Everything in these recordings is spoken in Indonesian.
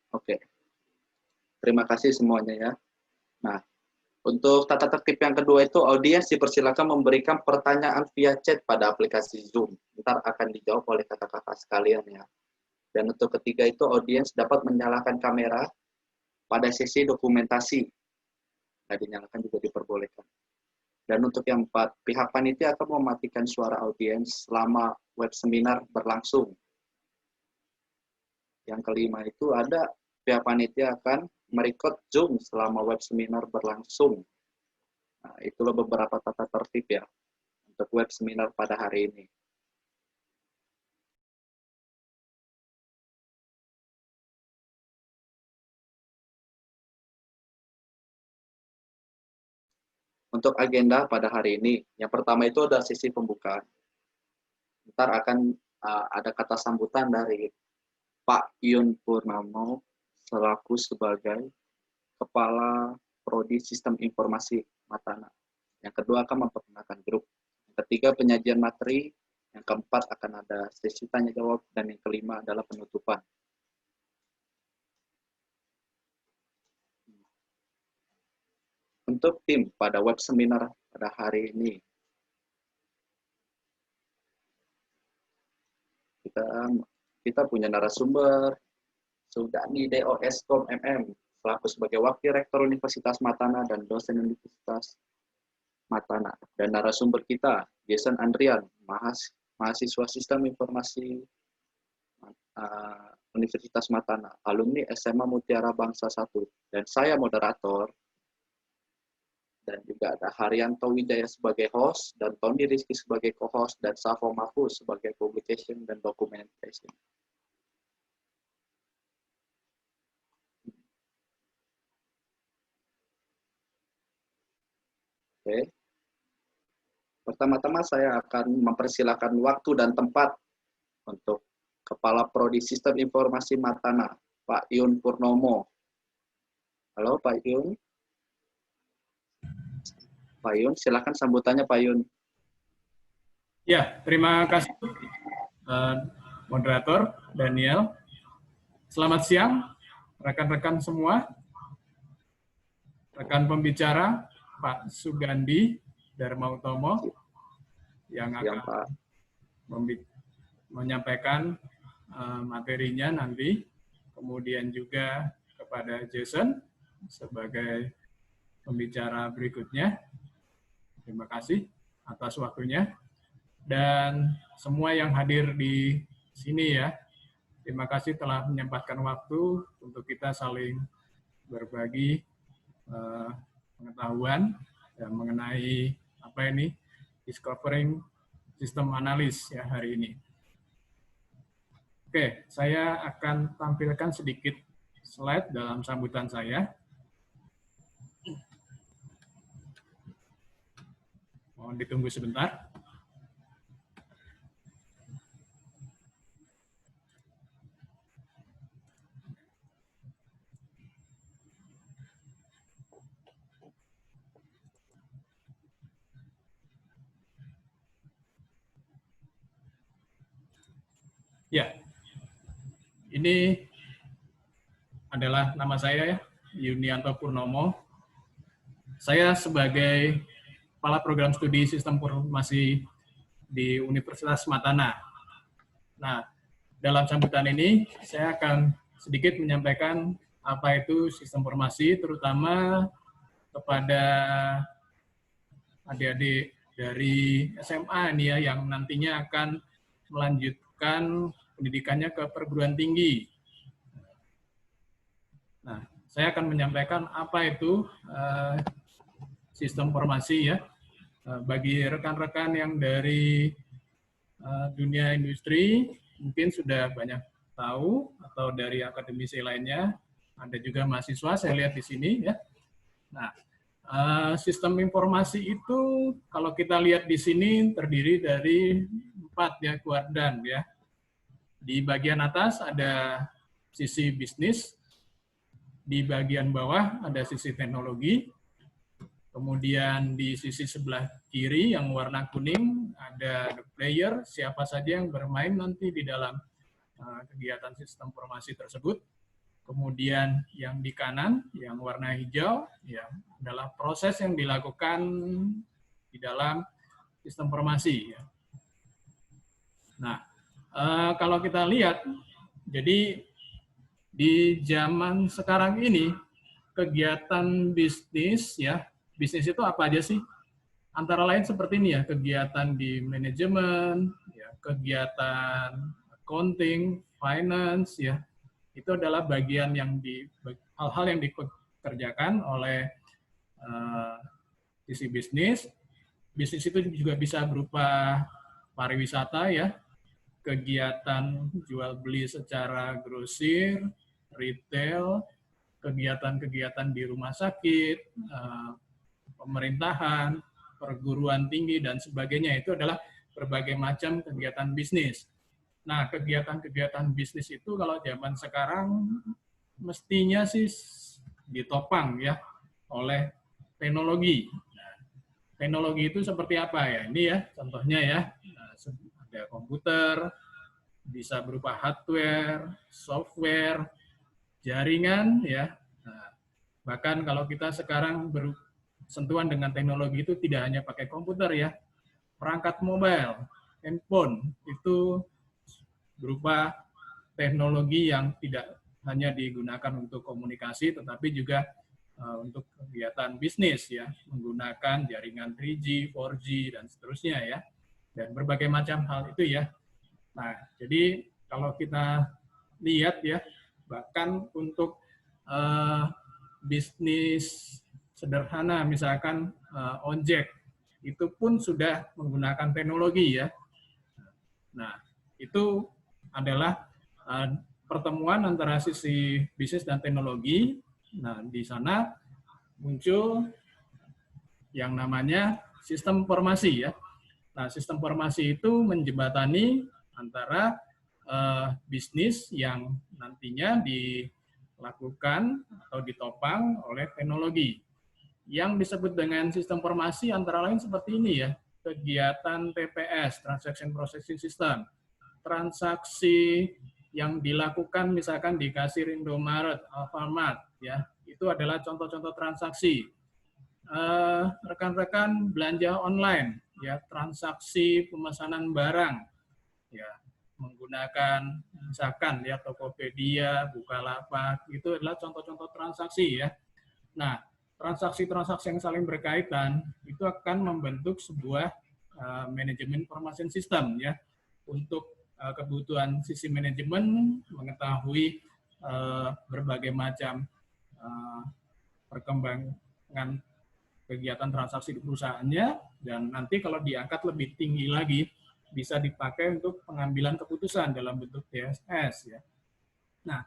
Oke, terima kasih semuanya ya. Nah, untuk tata tertib yang kedua itu audiens dipersilakan memberikan pertanyaan via chat pada aplikasi Zoom. Ntar akan dijawab oleh kakak-kakak sekalian ya. Dan untuk ketiga itu audiens dapat menyalakan kamera pada sesi dokumentasi. Nah, dinyalakan juga diperbolehkan. Dan untuk yang keempat, pihak panitia akan mematikan suara audiens selama web seminar berlangsung. Yang kelima itu ada pihak panitia akan merecord Zoom selama web seminar berlangsung. Nah, itulah beberapa tata tertib ya untuk web seminar pada hari ini. Untuk agenda pada hari ini, yang pertama itu ada sesi pembukaan. Ntar akan ada kata sambutan dari Pak Yun Purnomo selaku sebagai Kepala Prodi Sistem Informasi Matana. Yang kedua akan memperkenalkan grup. Yang ketiga penyajian materi. Yang keempat akan ada sesi tanya jawab. Dan yang kelima adalah penutupan. Untuk tim pada web seminar pada hari ini, kita punya narasumber Sudani DOS.com MM selaku sebagai Wakil Rektor Universitas Matana dan dosen Universitas Matana. Dan narasumber kita, Jason Andrian, mahasiswa Sistem Informasi Universitas Matana, alumni SMA Mutiara Bangsa 1. Dan saya moderator, dan juga ada Haryanto Wijaya sebagai host, dan Tony Rizky sebagai co-host, dan Safo Mahfuz sebagai publication dan documentation. Oke. Pertama-tama saya akan mempersilahkan waktu dan tempat untuk Kepala Prodi Sistem Informasi Matana, Pak Yun Purnomo. Halo Pak Yun. Pak Yun, silakan sambutannya Pak Yun. Ya, terima kasih moderator Daniel. Selamat siang rekan-rekan semua. Rekan pembicara Pak Sugandi Darmautomo yang akan menyampaikan materinya nanti. Kemudian juga kepada Jason sebagai pembicara berikutnya. Terima kasih atas waktunya. Dan semua yang hadir di sini ya, terima kasih telah menyempatkan waktu untuk kita saling berbagi pengetahuan ya, mengenai apa ini discovering sistem analis ya hari ini. Oke, saya akan tampilkan sedikit slide dalam sambutan saya. Mohon ditunggu sebentar. Ya, ini adalah nama saya ya, Yunianto Purnomo. Saya sebagai Kepala Program Studi Sistem Informasi di Universitas Matana. Nah, dalam sambutan ini saya akan sedikit menyampaikan apa itu sistem informasi, terutama kepada adik-adik dari SMA ini ya, yang nantinya akan melanjutkan pendidikannya ke perguruan tinggi. Nah, saya akan menyampaikan apa itu sistem informasi ya. Bagi rekan-rekan yang dari dunia industri, mungkin sudah banyak tahu, atau dari akademisi lainnya, ada juga mahasiswa, saya lihat di sini ya. Nah, sistem informasi itu kalau kita lihat di sini terdiri dari 4 ya kuadran ya. Di bagian atas ada sisi bisnis, di bagian bawah ada sisi teknologi, kemudian di sisi sebelah kiri yang warna kuning ada the player, siapa saja yang bermain nanti di dalam kegiatan sistem informasi tersebut. Kemudian yang di kanan, yang warna hijau, ya, adalah proses yang dilakukan di dalam sistem informasi. Ya. Nah, kalau kita lihat, jadi di zaman sekarang ini, kegiatan bisnis, ya, bisnis itu apa aja sih? Antara lain seperti ini ya, kegiatan di manajemen, ya, kegiatan accounting, finance, ya, itu adalah bagian yang hal-hal yang dikerjakan oleh sisi bisnis. Bisnis itu juga bisa berupa pariwisata, ya, kegiatan jual beli secara grosir, retail, kegiatan-kegiatan di rumah sakit, pemerintahan, perguruan tinggi, dan sebagainya. Itu adalah berbagai macam kegiatan bisnis. Nah, kegiatan-kegiatan bisnis itu kalau zaman sekarang mestinya sih ditopang ya oleh teknologi. Nah, teknologi itu seperti apa ya? Ini ya contohnya ya, ada komputer, bisa berupa hardware, software, jaringan ya. Nah, bahkan kalau kita sekarang bersentuhan dengan teknologi itu tidak hanya pakai komputer ya, perangkat mobile, handphone itu berupa teknologi yang tidak hanya digunakan untuk komunikasi, tetapi juga untuk kegiatan bisnis ya, menggunakan jaringan 3G, 4G, dan seterusnya ya, dan berbagai macam hal itu ya. Nah, jadi kalau kita lihat ya, bahkan untuk bisnis sederhana, misalkan ojek, itu pun sudah menggunakan teknologi ya. Nah, itu adalah pertemuan antara sisi bisnis dan teknologi. Nah, di sana muncul yang namanya sistem informasi ya. Nah, sistem informasi itu menjembatani antara bisnis yang nantinya dilakukan atau ditopang oleh teknologi. Yang disebut dengan sistem informasi antara lain seperti ini ya, kegiatan TPS, Transaction Processing System, transaksi yang dilakukan misalkan di kasir Indomaret, Alfamart, ya, itu adalah contoh-contoh transaksi. Rekan-rekan belanja online, ya, transaksi pemesanan barang, ya, menggunakan misalkan ya Tokopedia, Bukalapak, itu adalah contoh-contoh transaksi ya. Nah, transaksi-transaksi yang saling berkaitan itu akan membentuk sebuah manajemen information system ya, untuk kebutuhan sisi manajemen mengetahui berbagai macam perkembangan kegiatan transaksi di perusahaannya, dan nanti kalau diangkat lebih tinggi lagi bisa dipakai untuk pengambilan keputusan dalam bentuk DSS ya. Nah,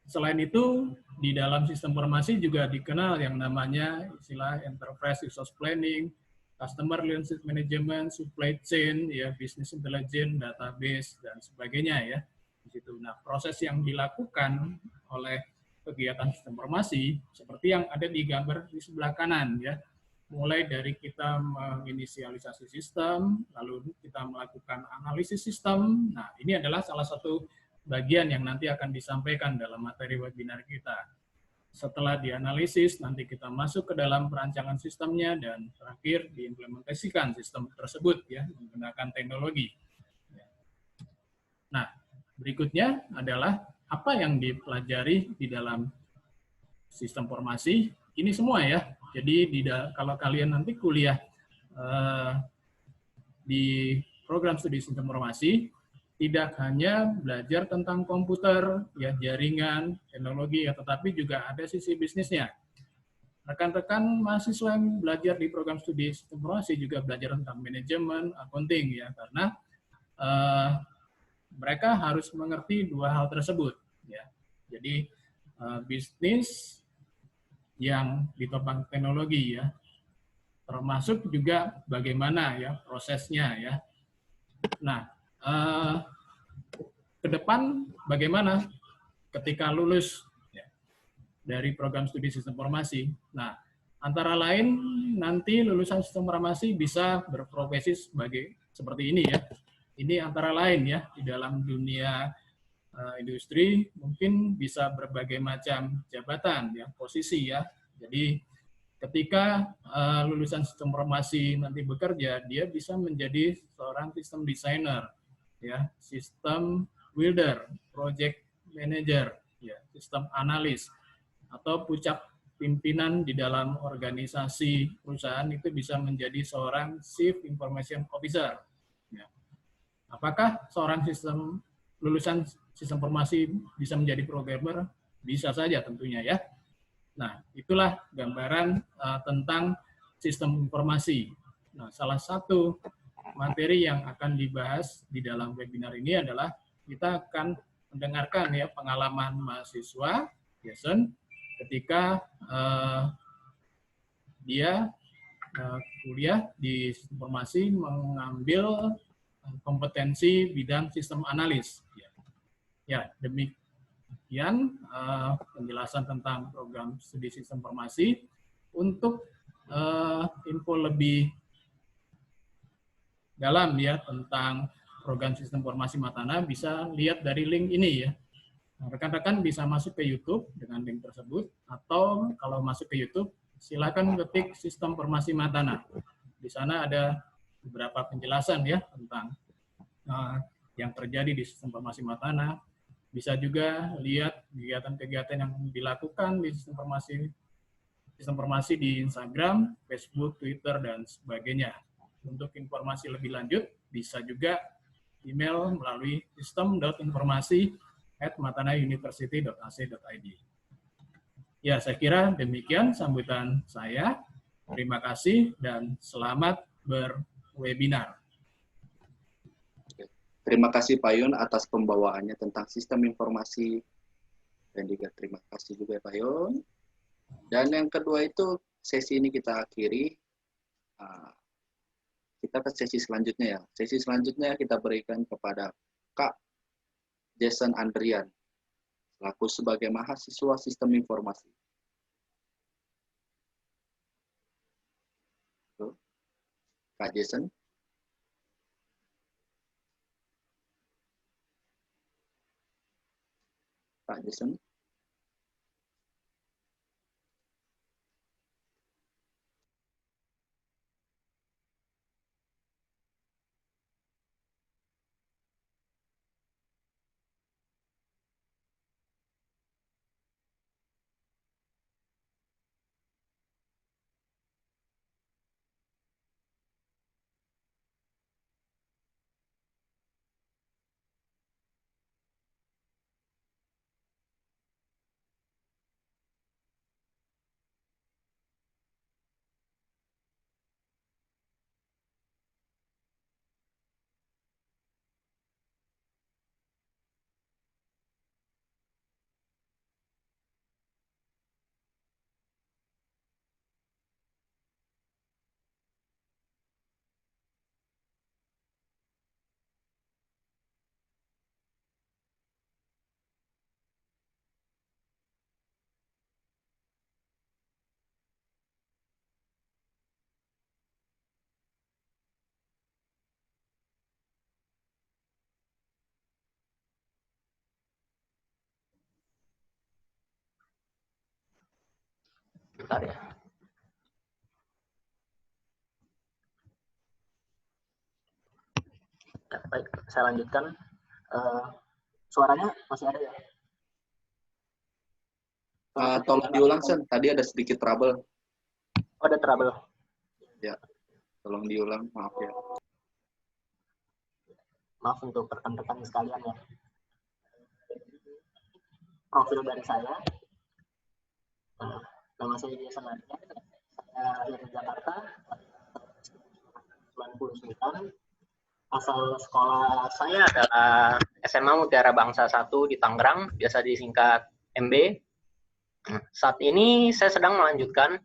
selain itu di dalam sistem informasi juga dikenal yang namanya istilah enterprise resource planning, customer relationship management, supply chain, ya, business intelligence, database, dan sebagainya ya. Di situ. Nah, proses yang dilakukan oleh kegiatan sistem informasi seperti yang ada di gambar di sebelah kanan ya. Mulai dari kita menginisialisasi sistem, lalu kita melakukan analisis sistem. Nah, ini adalah salah satu bagian yang nanti akan disampaikan dalam materi webinar kita. Setelah dianalisis, nanti kita masuk ke dalam perancangan sistemnya, dan terakhir diimplementasikan sistem tersebut ya menggunakan teknologi. Nah, berikutnya adalah apa yang dipelajari di dalam sistem informasi. Ini semua ya. Jadi kalau kalian nanti kuliah di program studi sistem informasi, tidak hanya belajar tentang komputer, ya, jaringan, teknologi, ya, tetapi juga ada sisi bisnisnya. Rekan-rekan mahasiswa yang belajar di program studi sistem informasi juga belajar tentang manajemen, accounting, ya, karena mereka harus mengerti dua hal tersebut. Ya. Jadi bisnis yang ditopang teknologi, ya, termasuk juga bagaimana ya prosesnya ya. Nah, ke depan bagaimana ketika lulus ya, dari program studi sistem informasi. Nah, antara lain nanti lulusan sistem informasi bisa berprofesi sebagai seperti ini ya. Ini antara lain ya di dalam dunia industri mungkin bisa berbagai macam jabatan ya, posisi ya. Jadi ketika lulusan sistem informasi nanti bekerja, dia bisa menjadi seorang sistem designer, ya, sistem builder, project manager, ya, sistem analis, atau pucuk pimpinan di dalam organisasi perusahaan itu bisa menjadi seorang Chief Information Officer. Ya. Apakah seorang lulusan sistem informasi bisa menjadi programmer? Bisa saja tentunya ya. Nah, itulah gambaran tentang sistem informasi. Nah, salah satu materi yang akan dibahas di dalam webinar ini adalah kita akan mendengarkan ya pengalaman mahasiswa Jason ketika dia kuliah di sistem informasi mengambil kompetensi bidang sistem analis. Ya, demikian penjelasan tentang program studi sistem informasi. Untuk info lebih dalam ya tentang program sistem informasi Matana bisa lihat dari link ini ya. Rekan-rekan bisa masuk ke YouTube dengan link tersebut, atau kalau masuk ke YouTube silakan ketik sistem informasi Matana. Di sana ada beberapa penjelasan ya tentang yang terjadi di sistem informasi Matana. Bisa juga lihat kegiatan-kegiatan yang dilakukan di sistem informasi di Instagram, Facebook, Twitter, dan sebagainya. Untuk informasi lebih lanjut, bisa juga email melalui sistem.informasi@matanauniversity.ac.id. Ya, saya kira demikian sambutan saya. Terima kasih dan selamat berwebinar. Terima kasih Pak Yun atas pembawaannya tentang sistem informasi, dan juga terima kasih juga Pak Yun. Dan yang kedua itu sesi ini kita akhiri, kita ke sesi selanjutnya ya. Sesi selanjutnya kita berikan kepada Kak Jason Andrian, selaku sebagai mahasiswa sistem informasi. Kak Jason. Pak Jason. Bentar ya. Baik, saya lanjutkan. Suaranya masih ada ya? Tolong diulang, Sen. Tadi ada sedikit trouble. Oh, ada trouble. Ya, tolong diulang. Maaf ya. Maaf untuk rekan-rekan sekalian ya. Profil dari saya. Nama saya Jason Andrian. Saya lahir di Jakarta. 99. Asal sekolah saya adalah SMA Mutiara Bangsa 1 di Tangerang, biasa disingkat MB. Saat ini saya sedang melanjutkan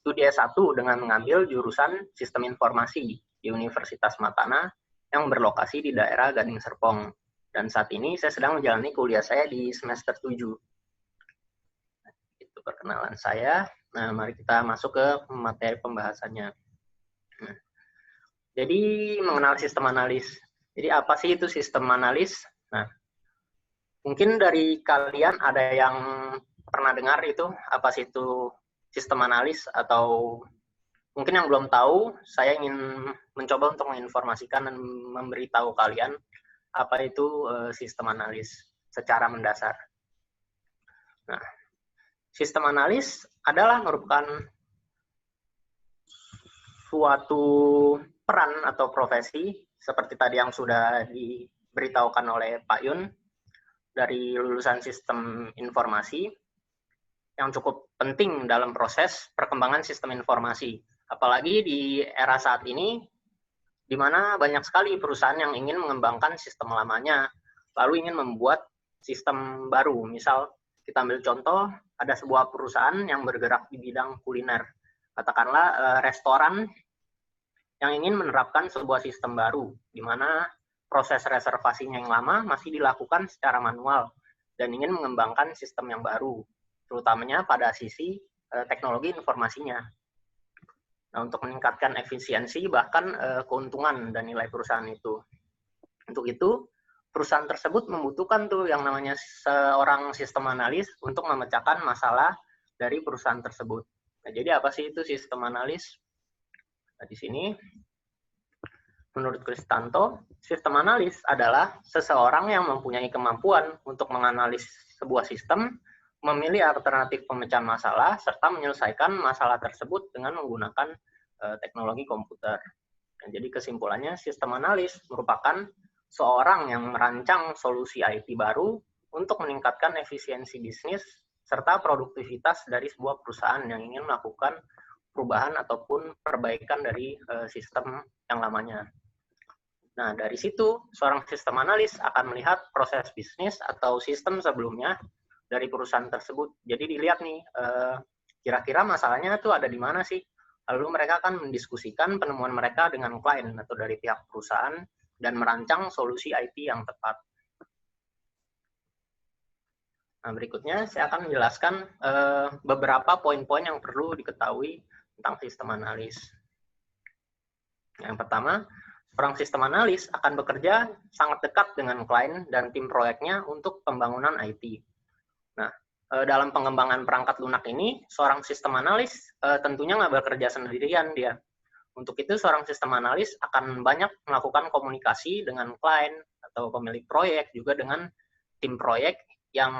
studi S1 dengan mengambil jurusan Sistem Informasi di Universitas Matana yang berlokasi di daerah Gading Serpong. Dan saat ini saya sedang menjalani kuliah saya di semester 7. Itu perkenalan saya. Nah, mari kita masuk ke materi pembahasannya. Jadi mengenal sistem analis. Jadi apa sih itu sistem analis? Nah, Mungkin dari kalian ada yang pernah dengar itu, apa sih itu sistem analis, atau mungkin yang belum tahu, saya ingin mencoba untuk menginformasikan dan memberitahu kalian apa itu sistem analis secara mendasar. Nah, sistem analis adalah merupakan suatu peran atau profesi seperti tadi yang sudah diberitahukan oleh Pak Yun dari lulusan sistem informasi yang cukup penting dalam proses perkembangan sistem informasi. Apalagi di era saat ini, di mana banyak sekali perusahaan yang ingin mengembangkan sistem lamanya, lalu ingin membuat sistem baru. Misal, kita ambil contoh, ada sebuah perusahaan yang bergerak di bidang kuliner. Katakanlah restoran yang ingin menerapkan sebuah sistem baru, di mana proses reservasinya yang lama masih dilakukan secara manual, dan ingin mengembangkan sistem yang baru, terutamanya pada sisi teknologi informasinya. Nah, untuk meningkatkan efisiensi bahkan keuntungan dan nilai perusahaan itu. Untuk itu, perusahaan tersebut membutuhkan tuh yang namanya seorang sistem analis untuk memecahkan masalah dari perusahaan tersebut. Nah, jadi apa sih itu sistem analis? Nah, di sini, menurut Kristanto, sistem analis adalah seseorang yang mempunyai kemampuan untuk menganalisis sebuah sistem, memilih alternatif pemecahan masalah, serta menyelesaikan masalah tersebut dengan menggunakan teknologi komputer. Dan jadi kesimpulannya, sistem analis merupakan seorang yang merancang solusi IT baru untuk meningkatkan efisiensi bisnis serta produktivitas dari sebuah perusahaan yang ingin melakukan perubahan ataupun perbaikan dari sistem yang lamanya. Nah, dari situ, seorang sistem analis akan melihat proses bisnis atau sistem sebelumnya dari perusahaan tersebut. Jadi dilihat nih, kira-kira masalahnya itu ada di mana sih? Lalu mereka akan mendiskusikan penemuan mereka dengan klien atau dari pihak perusahaan dan merancang solusi IT yang tepat. Nah, berikutnya saya akan menjelaskan beberapa poin-poin yang perlu diketahui tentang sistem analis. Yang pertama, seorang sistem analis akan bekerja sangat dekat dengan klien dan tim proyeknya untuk pembangunan IT. Nah, dalam pengembangan perangkat lunak ini, seorang sistem analis tentunya nggak bekerja sendirian dia. Untuk itu, seorang sistem analis akan banyak melakukan komunikasi dengan klien atau pemilik proyek, juga dengan tim proyek yang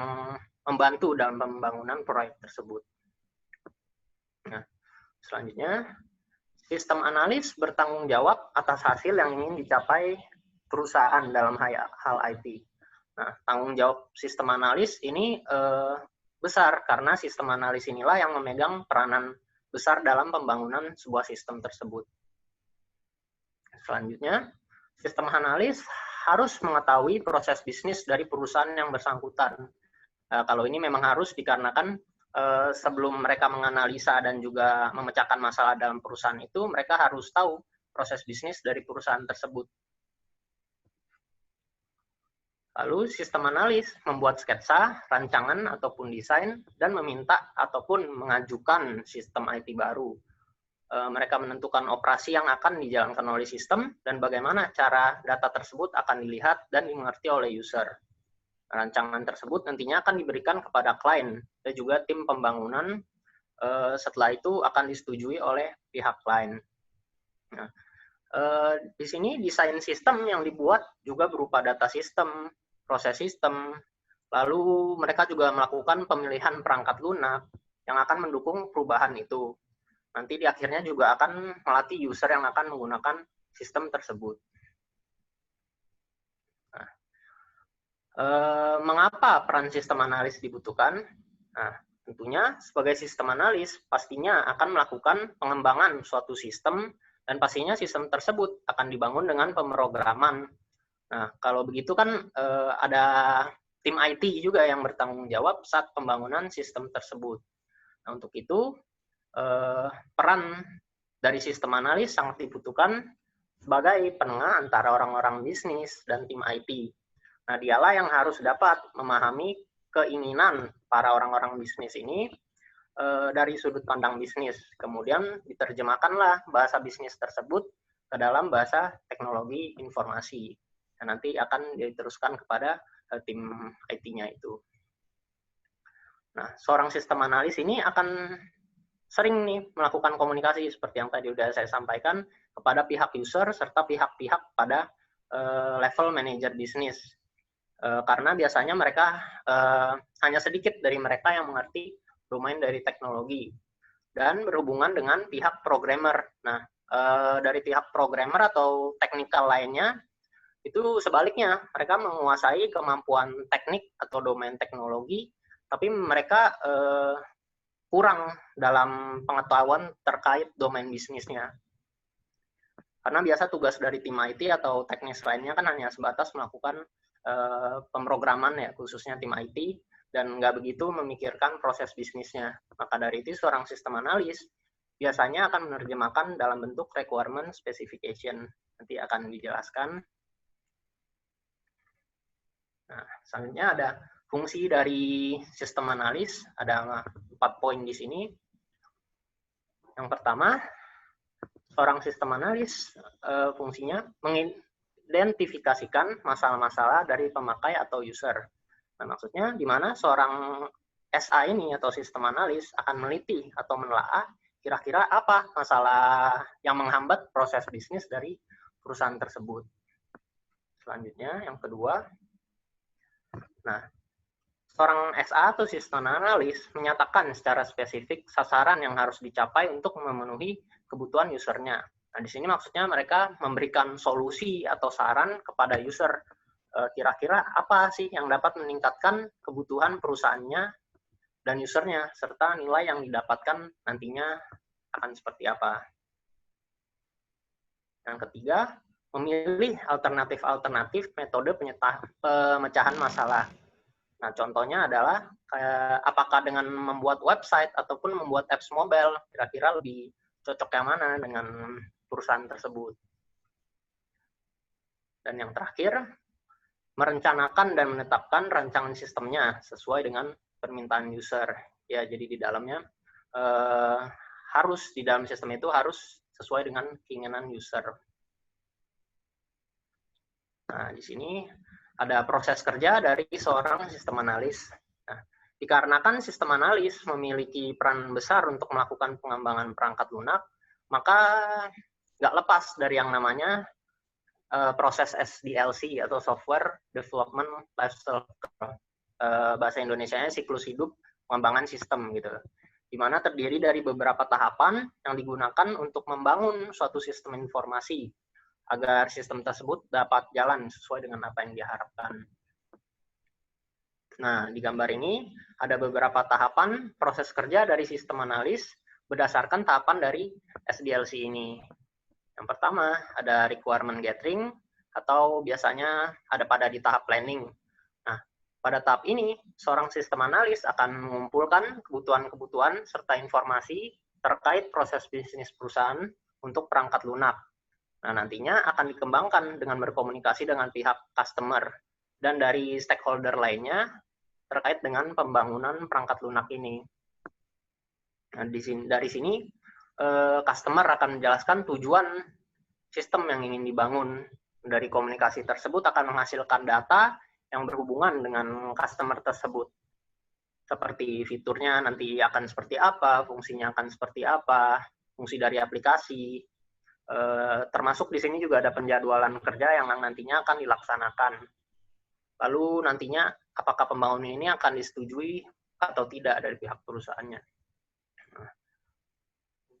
membantu dalam pembangunan proyek tersebut. Nah, selanjutnya, sistem analis bertanggung jawab atas hasil yang ingin dicapai perusahaan dalam hal IT. Nah, tanggung jawab sistem analis ini besar karena sistem analis inilah yang memegang peranan besar dalam pembangunan sebuah sistem tersebut. Selanjutnya, sistem analis harus mengetahui proses bisnis dari perusahaan yang bersangkutan. Kalau ini memang harus dikarenakan sebelum mereka menganalisa dan juga memecahkan masalah dalam perusahaan itu, mereka harus tahu proses bisnis dari perusahaan tersebut. Lalu sistem analis membuat sketsa, rancangan, ataupun desain, dan meminta ataupun mengajukan sistem IT baru. Mereka menentukan operasi yang akan dijalankan oleh sistem dan bagaimana cara data tersebut akan dilihat dan dimengerti oleh user. Rancangan tersebut nantinya akan diberikan kepada klien dan juga tim pembangunan. Setelah itu akan disetujui oleh pihak klien. Nah, di sini desain sistem yang dibuat juga berupa data sistem, proses sistem, lalu mereka juga melakukan pemilihan perangkat lunak yang akan mendukung perubahan itu. Nanti di akhirnya juga akan melatih user yang akan menggunakan sistem tersebut. Nah, mengapa peran sistem analis dibutuhkan? Nah, tentunya sebagai sistem analis pastinya akan melakukan pengembangan suatu sistem dan pastinya sistem tersebut akan dibangun dengan pemrograman. Nah, kalau begitu kan ada tim IT juga yang bertanggung jawab saat pembangunan sistem tersebut. Nah, untuk itu peran dari sistem analis sangat dibutuhkan sebagai penengah antara orang-orang bisnis dan tim IT. Nah, dialah yang harus dapat memahami keinginan para orang-orang bisnis ini dari sudut pandang bisnis. Kemudian diterjemahkanlah bahasa bisnis tersebut ke dalam bahasa teknologi informasi. Dan nanti akan diteruskan kepada tim IT-nya itu. Nah, seorang sistem analis ini akan sering nih melakukan komunikasi seperti yang tadi udah saya sampaikan kepada pihak user serta pihak-pihak pada level manajer bisnis. Karena biasanya mereka hanya sedikit dari mereka yang mengerti domain dari teknologi dan berhubungan dengan pihak programmer. Nah, dari pihak programmer atau teknikal lainnya itu sebaliknya, mereka menguasai kemampuan teknik atau domain teknologi, tapi mereka kurang dalam pengetahuan terkait domain bisnisnya. Karena biasa tugas dari tim IT atau teknis lainnya kan hanya sebatas melakukan pemrograman ya, khususnya tim IT, dan nggak begitu memikirkan proses bisnisnya. Maka dari itu seorang sistem analis biasanya akan menerjemahkan dalam bentuk requirement specification. Nanti akan dijelaskan. Nah, selanjutnya ada fungsi dari sistem analis, ada 4 poin di sini. Yang pertama, seorang sistem analis fungsinya mengidentifikasikan masalah-masalah dari pemakai atau user. Nah, maksudnya di mana seorang SA ini atau sistem analis akan meneliti atau menelaah kira-kira apa masalah yang menghambat proses bisnis dari perusahaan tersebut. Selanjutnya, yang kedua, nah, seorang SA atau sistem analis menyatakan secara spesifik sasaran yang harus dicapai untuk memenuhi kebutuhan usernya. Nah, di sini maksudnya mereka memberikan solusi atau saran kepada user. Kira-kira apa sih yang dapat meningkatkan kebutuhan perusahaannya dan usernya, serta nilai yang didapatkan nantinya akan seperti apa. Yang ketiga, memilih alternatif-alternatif metode pemecahan masalah. Nah, contohnya adalah apakah dengan membuat website ataupun membuat apps mobile, kira-kira lebih cocok yang mana dengan perusahaan tersebut. Dan yang terakhir, merencanakan dan menetapkan rancangan sistemnya sesuai dengan permintaan user. Ya, jadi di dalamnya di dalam sistem itu harus sesuai dengan keinginan user. Nah, di sini ada proses kerja dari seorang sistem analis. Nah, dikarenakan sistem analis memiliki peran besar untuk melakukan pengembangan perangkat lunak, maka nggak lepas dari yang namanya proses SDLC atau Software Development Lifecycle. Bahasa Indonesianya siklus hidup pengembangan sistem gitu. Di mana terdiri dari beberapa tahapan yang digunakan untuk membangun suatu sistem informasi agar sistem tersebut dapat jalan sesuai dengan apa yang diharapkan. Nah, di gambar ini ada beberapa tahapan proses kerja dari sistem analis berdasarkan tahapan dari SDLC ini. Yang pertama, ada requirement gathering, atau biasanya ada di tahap planning. Nah, pada tahap ini, seorang sistem analis akan mengumpulkan kebutuhan-kebutuhan serta informasi terkait proses bisnis perusahaan untuk perangkat lunak. Nah, nantinya akan dikembangkan dengan berkomunikasi dengan pihak customer dan dari stakeholder lainnya terkait dengan pembangunan perangkat lunak ini. Nah, dari sini, customer akan menjelaskan tujuan sistem yang ingin dibangun. Dari komunikasi tersebut akan menghasilkan data yang berhubungan dengan customer tersebut. Seperti fiturnya nanti akan seperti apa, fungsinya akan seperti apa, fungsi dari aplikasi, termasuk di sini juga ada penjadwalan kerja yang nantinya akan dilaksanakan. Lalu nantinya apakah pembangunan ini akan disetujui atau tidak dari pihak perusahaannya. Nah,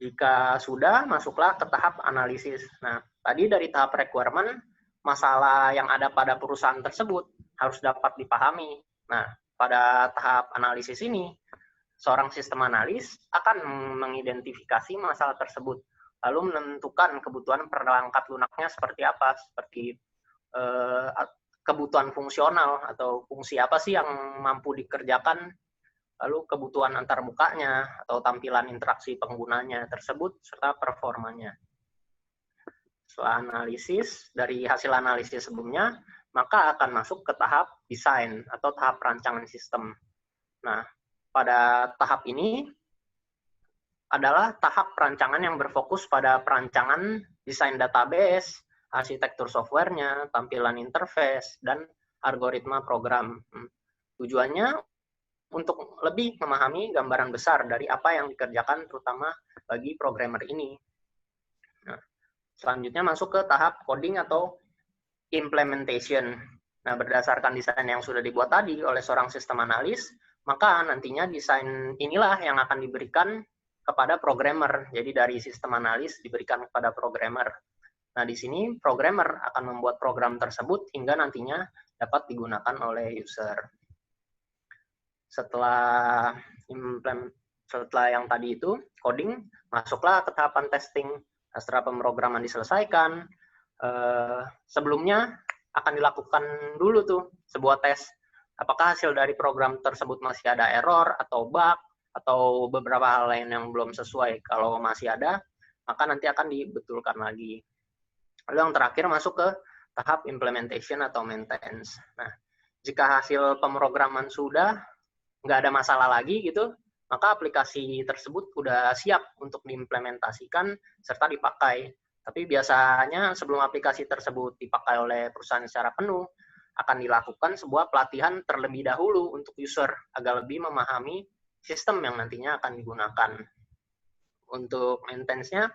jika sudah, masuklah ke tahap analisis. Nah, tadi dari tahap requirement, masalah yang ada pada perusahaan tersebut harus dapat dipahami. Nah, pada tahap analisis ini, seorang sistem analis akan mengidentifikasi masalah tersebut, lalu menentukan kebutuhan perangkat lunaknya seperti apa, seperti kebutuhan fungsional atau fungsi apa sih yang mampu dikerjakan, lalu kebutuhan antarmukanya atau tampilan interaksi penggunanya tersebut, serta performanya. Setelah analisis, dari hasil analisis sebelumnya, maka akan masuk ke tahap desain atau tahap rancangan sistem. Nah, pada tahap ini adalah tahap perancangan yang berfokus pada perancangan desain database, arsitektur softwarenya, tampilan interface, dan algoritma program. Tujuannya untuk lebih memahami gambaran besar dari apa yang dikerjakan terutama bagi programmer ini. Nah, selanjutnya masuk ke tahap coding atau implementation. Nah, berdasarkan desain yang sudah dibuat tadi oleh seorang sistem analis, maka nantinya desain inilah yang akan diberikan kepada programmer. Jadi dari sistem analis diberikan kepada programmer. Nah, di sini programmer akan membuat program tersebut hingga nantinya dapat digunakan oleh user. Setelah yang tadi itu, coding, masuklah ke tahapan testing. Setelah pemrograman diselesaikan, sebelumnya akan dilakukan dulu tuh sebuah tes. Apakah hasil dari program tersebut masih ada error atau bug, atau beberapa hal lain yang belum sesuai. Kalau masih ada, maka nanti akan dibetulkan lagi. Lalu yang terakhir masuk ke tahap implementation atau maintenance. Nah, jika hasil pemrograman sudah nggak ada masalah lagi gitu, maka aplikasi tersebut udah siap untuk diimplementasikan serta dipakai. Tapi biasanya sebelum aplikasi tersebut dipakai oleh perusahaan secara penuh, akan dilakukan sebuah pelatihan terlebih dahulu untuk user agar lebih memahami sistem yang nantinya akan digunakan. Untuk maintenance-nya,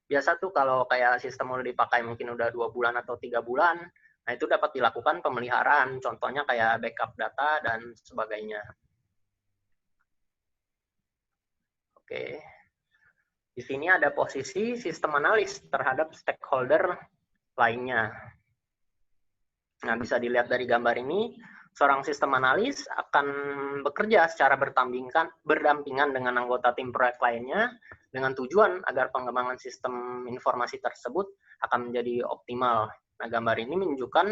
biasa tuh kalau kayak sistem udah dipakai mungkin udah 2 bulan atau 3 bulan, nah itu dapat dilakukan pemeliharaan, contohnya kayak backup data dan sebagainya. Oke, di sini ada posisi sistem analis terhadap stakeholder lainnya. Nah, bisa dilihat dari gambar ini, seorang sistem analis akan bekerja secara berdampingan dengan anggota tim proyek lainnya dengan tujuan agar pengembangan sistem informasi tersebut akan menjadi optimal. Nah, gambar ini menunjukkan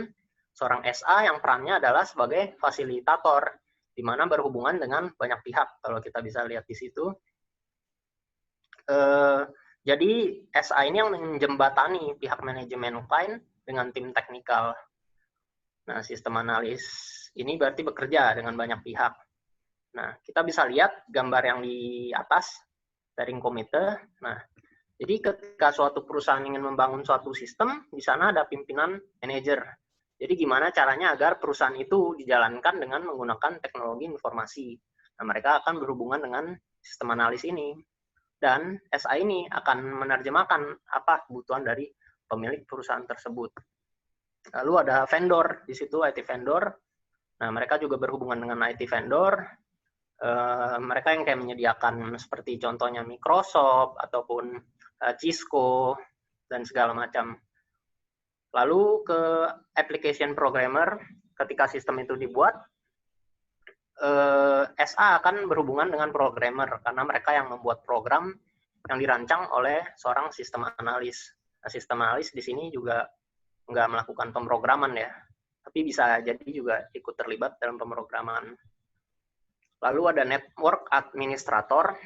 seorang SA yang perannya adalah sebagai fasilitator, di mana berhubungan dengan banyak pihak, kalau kita bisa lihat di situ. Jadi SA ini yang menjembatani pihak manajemen klien dengan tim teknikal. Nah, sistem analis ini berarti bekerja dengan banyak pihak. Nah, kita bisa lihat gambar yang di atas, steering committee. Nah, jadi ketika suatu perusahaan ingin membangun suatu sistem, di sana ada pimpinan manajer. Jadi gimana caranya agar perusahaan itu dijalankan dengan menggunakan teknologi informasi. Nah, mereka akan berhubungan dengan sistem analis ini. Dan SA ini akan menerjemahkan apa kebutuhan dari pemilik perusahaan tersebut. Lalu ada vendor di situ, IT vendor. Nah, mereka juga berhubungan dengan IT vendor. Mereka yang kayak menyediakan seperti contohnya Microsoft ataupun Cisco dan segala macam. Lalu ke application programmer, ketika sistem itu dibuat, SA akan berhubungan dengan programmer karena mereka yang membuat program yang dirancang oleh seorang sistem analis. Nah, sistem analis di sini juga nggak melakukan pemrograman ya, tapi bisa jadi juga ikut terlibat dalam pemrograman. Lalu ada network administrator,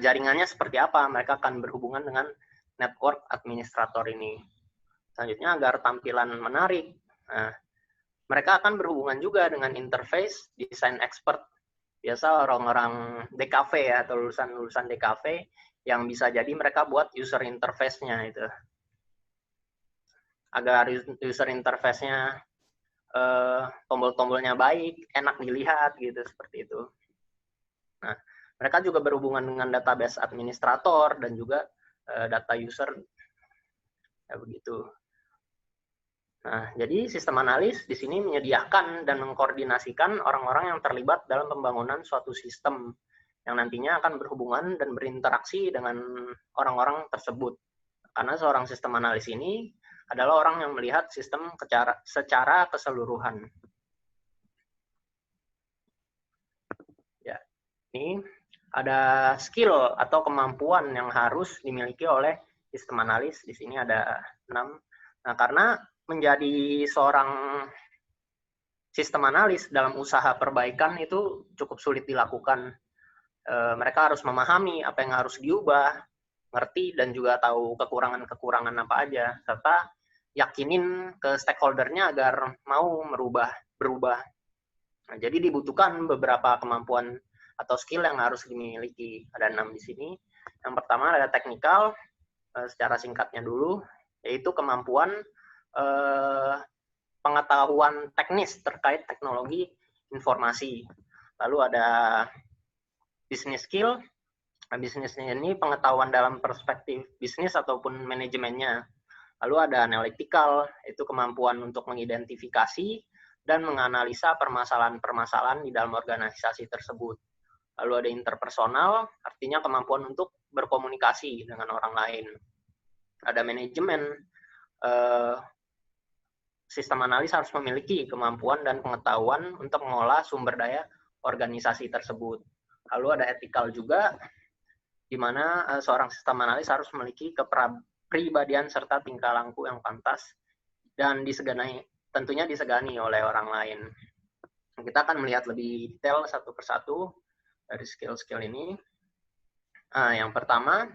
jaringannya seperti apa? Mereka akan berhubungan dengan network administrator ini. Selanjutnya agar tampilan menarik, mereka akan berhubungan juga dengan interface design expert. Biasa orang-orang DKV ya, atau lulusan DKV yang bisa jadi mereka buat user interface-nya itu. Agar user interface-nya tombol-tombolnya baik, enak dilihat gitu, seperti itu. Nah, mereka juga berhubungan dengan database administrator dan juga data user. Ya begitu. Nah, jadi sistem analis di sini menyediakan dan mengkoordinasikan orang-orang yang terlibat dalam pembangunan suatu sistem yang nantinya akan berhubungan dan berinteraksi dengan orang-orang tersebut. Karena seorang sistem analis ini adalah orang yang melihat sistem secara keseluruhan. Ya, ini ada skill atau kemampuan yang harus dimiliki oleh sistem analis. Di sini ada 6. Nah, karena menjadi seorang sistem analis dalam usaha perbaikan itu cukup sulit dilakukan. Mereka harus memahami apa yang harus diubah, ngerti dan juga tahu kekurangan-kekurangan apa aja, serta yakinin ke stakeholder-nya agar mau berubah. Nah, jadi dibutuhkan beberapa kemampuan atau skill yang harus dimiliki. Ada 6 di sini. Yang pertama ada teknikal, secara singkatnya dulu, yaitu kemampuan pengetahuan teknis terkait teknologi informasi. Lalu ada business skill. Nah, bisnisnya ini pengetahuan dalam perspektif bisnis ataupun manajemennya. Lalu ada analytical, itu kemampuan untuk mengidentifikasi dan menganalisa permasalahan-permasalahan di dalam organisasi tersebut. Lalu ada interpersonal, artinya kemampuan untuk berkomunikasi dengan orang lain. Ada manajemen, sistem analis harus memiliki kemampuan dan pengetahuan untuk mengolah sumber daya organisasi tersebut. Lalu ada ethical juga, di mana seorang sistem analis harus memiliki kepribadian serta tingkah laku yang pantas dan tentunya disegani oleh orang lain. Kita akan melihat lebih detail satu persatu dari skill-skill ini. Nah, yang pertama,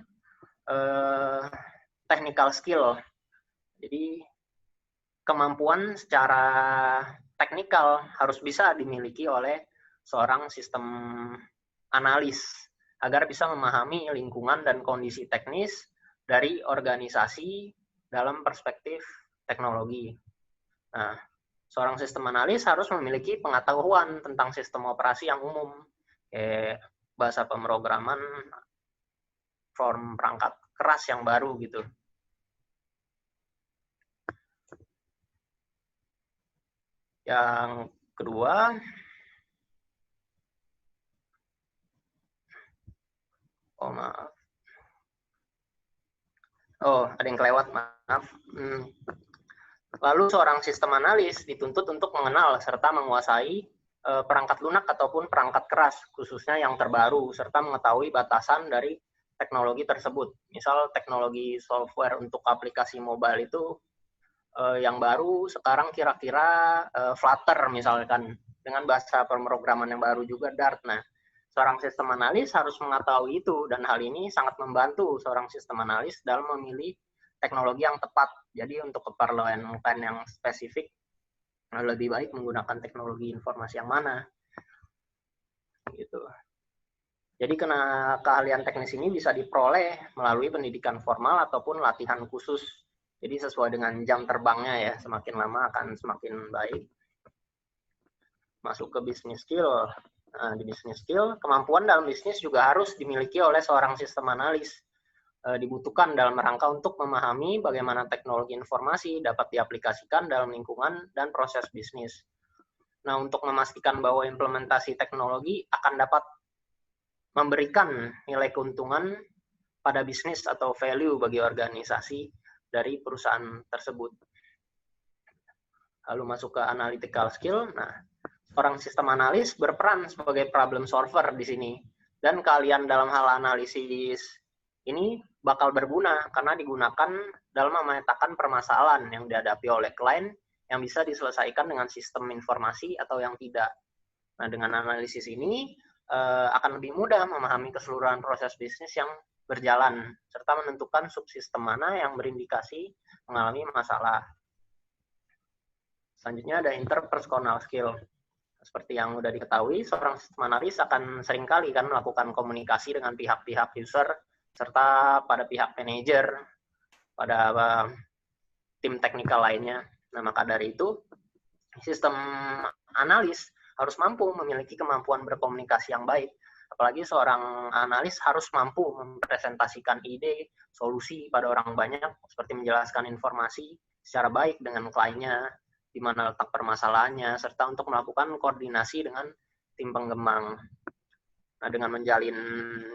technical skill. Jadi, kemampuan secara teknikal harus bisa dimiliki oleh seorang sistem analis agar bisa memahami lingkungan dan kondisi teknis dari organisasi dalam perspektif teknologi. Nah, seorang sistem analis harus memiliki pengetahuan tentang sistem operasi yang umum, kayak bahasa pemrograman, form perangkat keras yang baru gitu. Yang kedua, maaf. Ada yang kelewat, maaf. Lalu seorang sistem analis dituntut untuk mengenal serta menguasai perangkat lunak ataupun perangkat keras, khususnya yang terbaru, serta mengetahui batasan dari teknologi tersebut. Misal teknologi software untuk aplikasi mobile itu yang baru sekarang kira-kira Flutter misalkan, dengan bahasa pemrograman yang baru juga Dart. Nah, seorang sistem analis harus mengetahui itu, dan hal ini sangat membantu seorang sistem analis dalam memilih teknologi yang tepat. Jadi untuk keperluan yang spesifik, lebih baik menggunakan teknologi informasi yang mana. Gitu. Jadi keahlian teknis ini bisa diperoleh melalui pendidikan formal ataupun latihan khusus. Jadi sesuai dengan jam terbangnya ya, semakin lama akan semakin baik. Masuk ke business skill. Nah, di business skill, kemampuan dalam bisnis juga harus dimiliki oleh seorang sistem analis. Dibutuhkan dalam rangka untuk memahami bagaimana teknologi informasi dapat diaplikasikan dalam lingkungan dan proses bisnis. Nah, untuk memastikan bahwa implementasi teknologi akan dapat memberikan nilai keuntungan pada bisnis atau value bagi organisasi dari perusahaan tersebut. Lalu masuk ke analytical skill. Nah, seorang sistem analis berperan sebagai problem solver di sini. Dan keahlian dalam hal analisis ini bakal berguna karena digunakan dalam memetakan permasalahan yang dihadapi oleh klien yang bisa diselesaikan dengan sistem informasi atau yang tidak. Nah, dengan analisis ini akan lebih mudah memahami keseluruhan proses bisnis yang berjalan, serta menentukan subsistem mana yang berindikasi mengalami masalah. Selanjutnya ada interpersonal skill. Seperti yang sudah diketahui, seorang sistem analis akan seringkali kan melakukan komunikasi dengan pihak-pihak user, serta pada pihak manajer, pada tim teknikal lainnya. Nah, maka dari itu, sistem analis harus mampu memiliki kemampuan berkomunikasi yang baik. Apalagi seorang analis harus mampu mempresentasikan ide, solusi pada orang banyak, seperti menjelaskan informasi secara baik dengan kliennya, di mana letak permasalahannya, serta untuk melakukan koordinasi dengan tim pengembang. Nah, dengan menjalin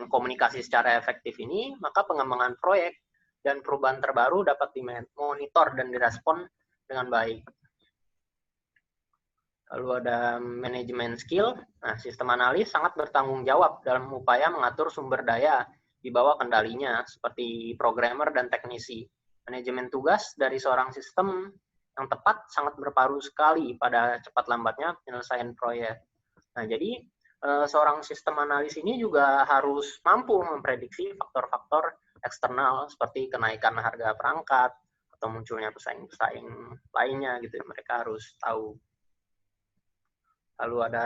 komunikasi secara efektif ini, maka pengembangan proyek dan perubahan terbaru dapat dimonitor dan direspon dengan baik. Lalu ada manajemen skill. Nah, sistem analis sangat bertanggung jawab dalam upaya mengatur sumber daya di bawah kendalinya, seperti programmer dan teknisi. Manajemen tugas dari seorang sistem yang tepat sangat berpengaruh sekali pada cepat lambatnya penyelesaian proyek. Nah, jadi seorang sistem analis ini juga harus mampu memprediksi faktor-faktor eksternal seperti kenaikan harga perangkat atau munculnya pesaing-pesaing lainnya gitu. Mereka harus tahu. Lalu ada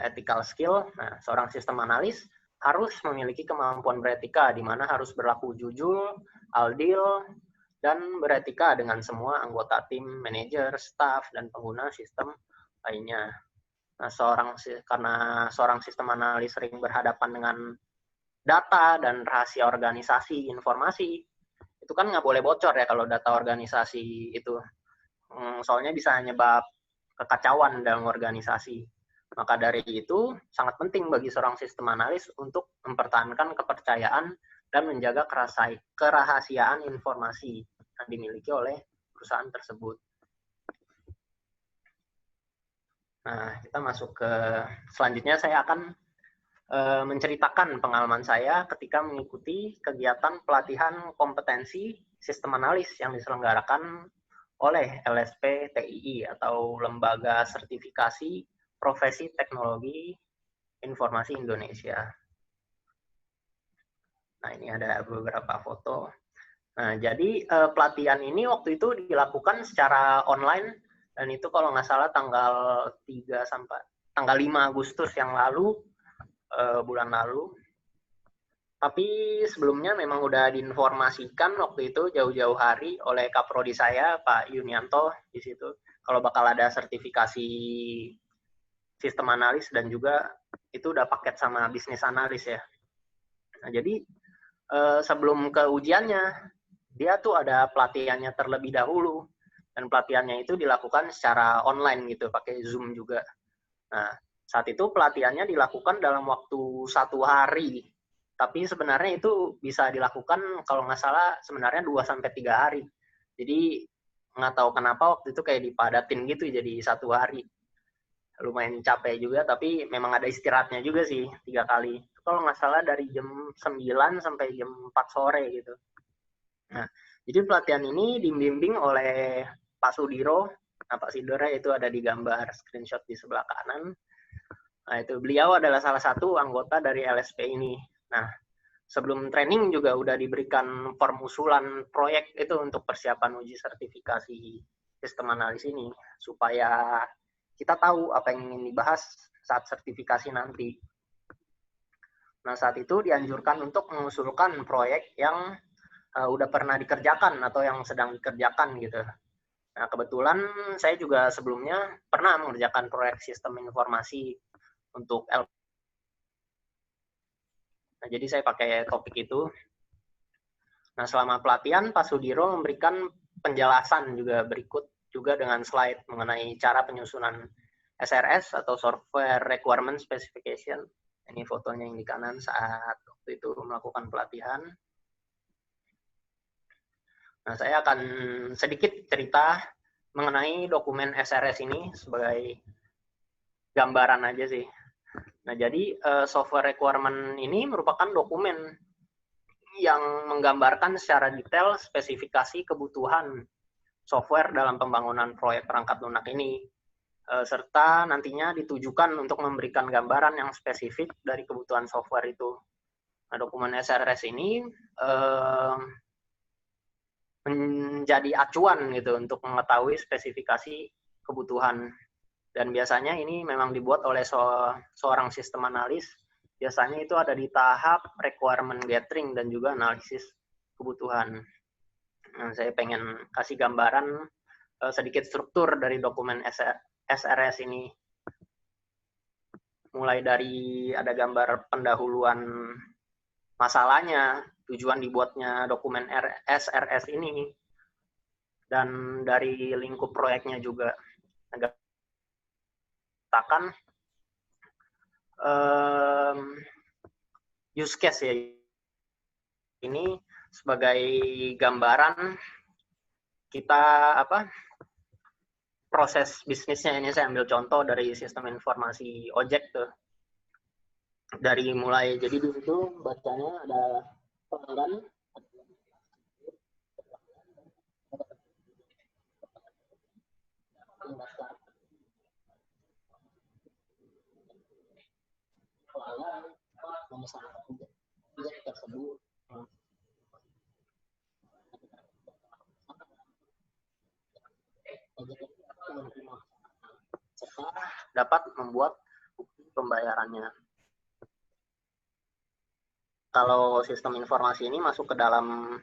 ethical skill. Nah, seorang sistem analis harus memiliki kemampuan beretika, di mana harus berlaku jujur, adil, dan beretika dengan semua anggota tim, manajer, staf, dan pengguna sistem lainnya. Nah, karena seorang sistem analis sering berhadapan dengan data dan rahasia organisasi, informasi, itu kan nggak boleh bocor ya kalau data organisasi itu. Soalnya bisa nyebab kekacauan dalam organisasi. Maka dari itu, sangat penting bagi seorang sistem analis untuk mempertahankan kepercayaan dan menjaga kerahasiaan informasi yang dimiliki oleh perusahaan tersebut. Nah, kita masuk ke selanjutnya. Saya akan menceritakan pengalaman saya ketika mengikuti kegiatan pelatihan kompetensi sistem analis yang diselenggarakan oleh LSP TII atau Lembaga Sertifikasi Profesi Teknologi Informasi Indonesia. Nah, ini ada beberapa foto. Nah, jadi pelatihan ini waktu itu dilakukan secara online, dan itu kalau nggak salah tanggal 3 sampai tanggal 5 Agustus yang lalu, bulan lalu. Tapi sebelumnya memang udah diinformasikan waktu itu jauh-jauh hari oleh Kaprodi saya, Pak Yunianto, di situ, kalau bakal ada sertifikasi sistem analis dan juga itu udah paket sama bisnis analis ya. Nah, jadi sebelum ke ujiannya, dia tuh ada pelatihannya terlebih dahulu, dan pelatihannya itu dilakukan secara online gitu, pakai Zoom juga. Nah, saat itu pelatihannya dilakukan dalam waktu 1 hari, tapi sebenarnya itu bisa dilakukan kalau nggak salah sebenarnya 2-3 hari. Jadi nggak tahu kenapa waktu itu kayak dipadatin gitu jadi 1 hari. Lumayan capek juga, tapi memang ada istirahatnya juga sih 3 kali. Kalau nggak salah dari jam 9 sampai jam 4 sore gitu. Nah, jadi pelatihan ini dibimbing oleh Pak Sudiro. Nah, Pak Sudiro itu ada di gambar screenshot di sebelah kanan. Nah, itu beliau adalah salah satu anggota dari LSP ini. Nah, sebelum training juga udah diberikan form usulan proyek itu untuk persiapan uji sertifikasi sistem analis ini, supaya kita tahu apa yang ingin dibahas saat sertifikasi nanti. Nah, saat itu dianjurkan untuk mengusulkan proyek yang udah pernah dikerjakan atau yang sedang dikerjakan gitu. Nah, kebetulan saya juga sebelumnya pernah mengerjakan proyek sistem informasi untuk Nah, jadi saya pakai topik itu. Nah, selama pelatihan, Pak Sudiro memberikan penjelasan juga berikut juga dengan slide mengenai cara penyusunan SRS atau Software Requirement Specification. Ini fotonya yang di kanan saat waktu itu melakukan pelatihan. Nah, saya akan sedikit cerita mengenai dokumen SRS ini sebagai gambaran aja sih. Nah, jadi software requirement ini merupakan dokumen yang menggambarkan secara detail spesifikasi kebutuhan software dalam pembangunan proyek perangkat lunak ini, serta nantinya ditujukan untuk memberikan gambaran yang spesifik dari kebutuhan software itu. Nah, dokumen SRS ini menjadi acuan gitu untuk mengetahui spesifikasi kebutuhan. Dan biasanya ini memang dibuat oleh seorang sistem analis. Biasanya itu ada di tahap requirement gathering dan juga analisis kebutuhan. Nah, saya pengen kasih gambaran sedikit struktur dari dokumen SRS ini. Mulai dari ada gambar pendahuluan masalahnya, tujuan dibuatnya dokumen SRS ini, dan dari lingkup proyeknya juga. Katakan use case ya, ini sebagai gambaran kita proses bisnisnya. Ini saya ambil contoh dari sistem informasi ojek tuh, dari mulai, jadi di situ bacanya ada pelanggan, memesan ojek tersebut, serta dapat membuat bukti pembayarannya. Kalau sistem informasi ini masuk ke dalam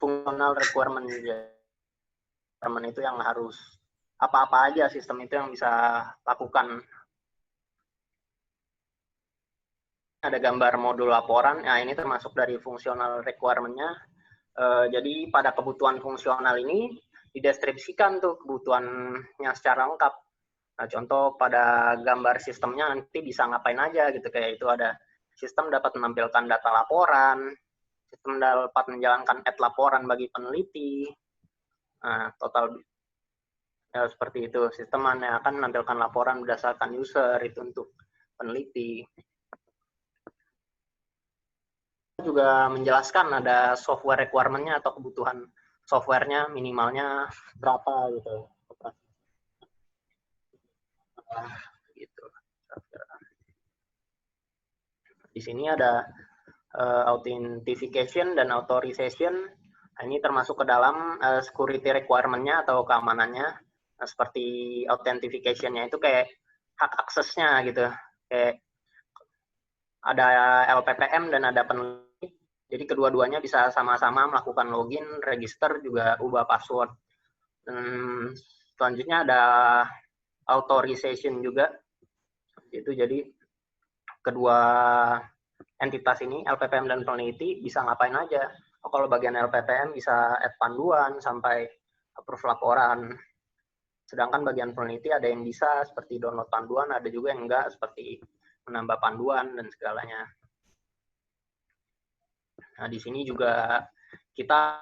fungsional requirement. Requirement itu yang harus apa-apa aja sistem itu yang bisa lakukan. Ada gambar modul laporan, nah ini termasuk dari fungsional requirement-nya. Jadi pada kebutuhan fungsional ini dideskripsikan tuh kebutuhannya secara lengkap. Nah, contoh pada gambar sistemnya nanti bisa ngapain aja gitu, kayak itu ada sistem dapat menampilkan data laporan, sistem dapat menjalankan add laporan bagi peneliti. Nah, total ya, seperti itu. Sistem yang akan menampilkan laporan berdasarkan user itu untuk peneliti. Juga menjelaskan ada software requirement-nya atau kebutuhan software-nya minimalnya berapa gitu. Gitu. Di sini ada authentication dan authorization. Nah, ini termasuk ke dalam security requirement-nya atau keamanannya. Nah, seperti authentication-nya itu kayak hak aksesnya gitu. Kayak ada LPPM dan ada peneliti. Jadi kedua-duanya bisa sama-sama melakukan login, register, juga ubah password. Dan selanjutnya ada authorization juga. Itu jadi kedua entitas ini, LPPM dan peneliti, bisa ngapain aja. Kalau bagian LPPM bisa add panduan sampai approve laporan. Sedangkan bagian peneliti ada yang bisa seperti download panduan, ada juga yang enggak seperti menambah panduan dan segalanya. Nah, di sini juga kita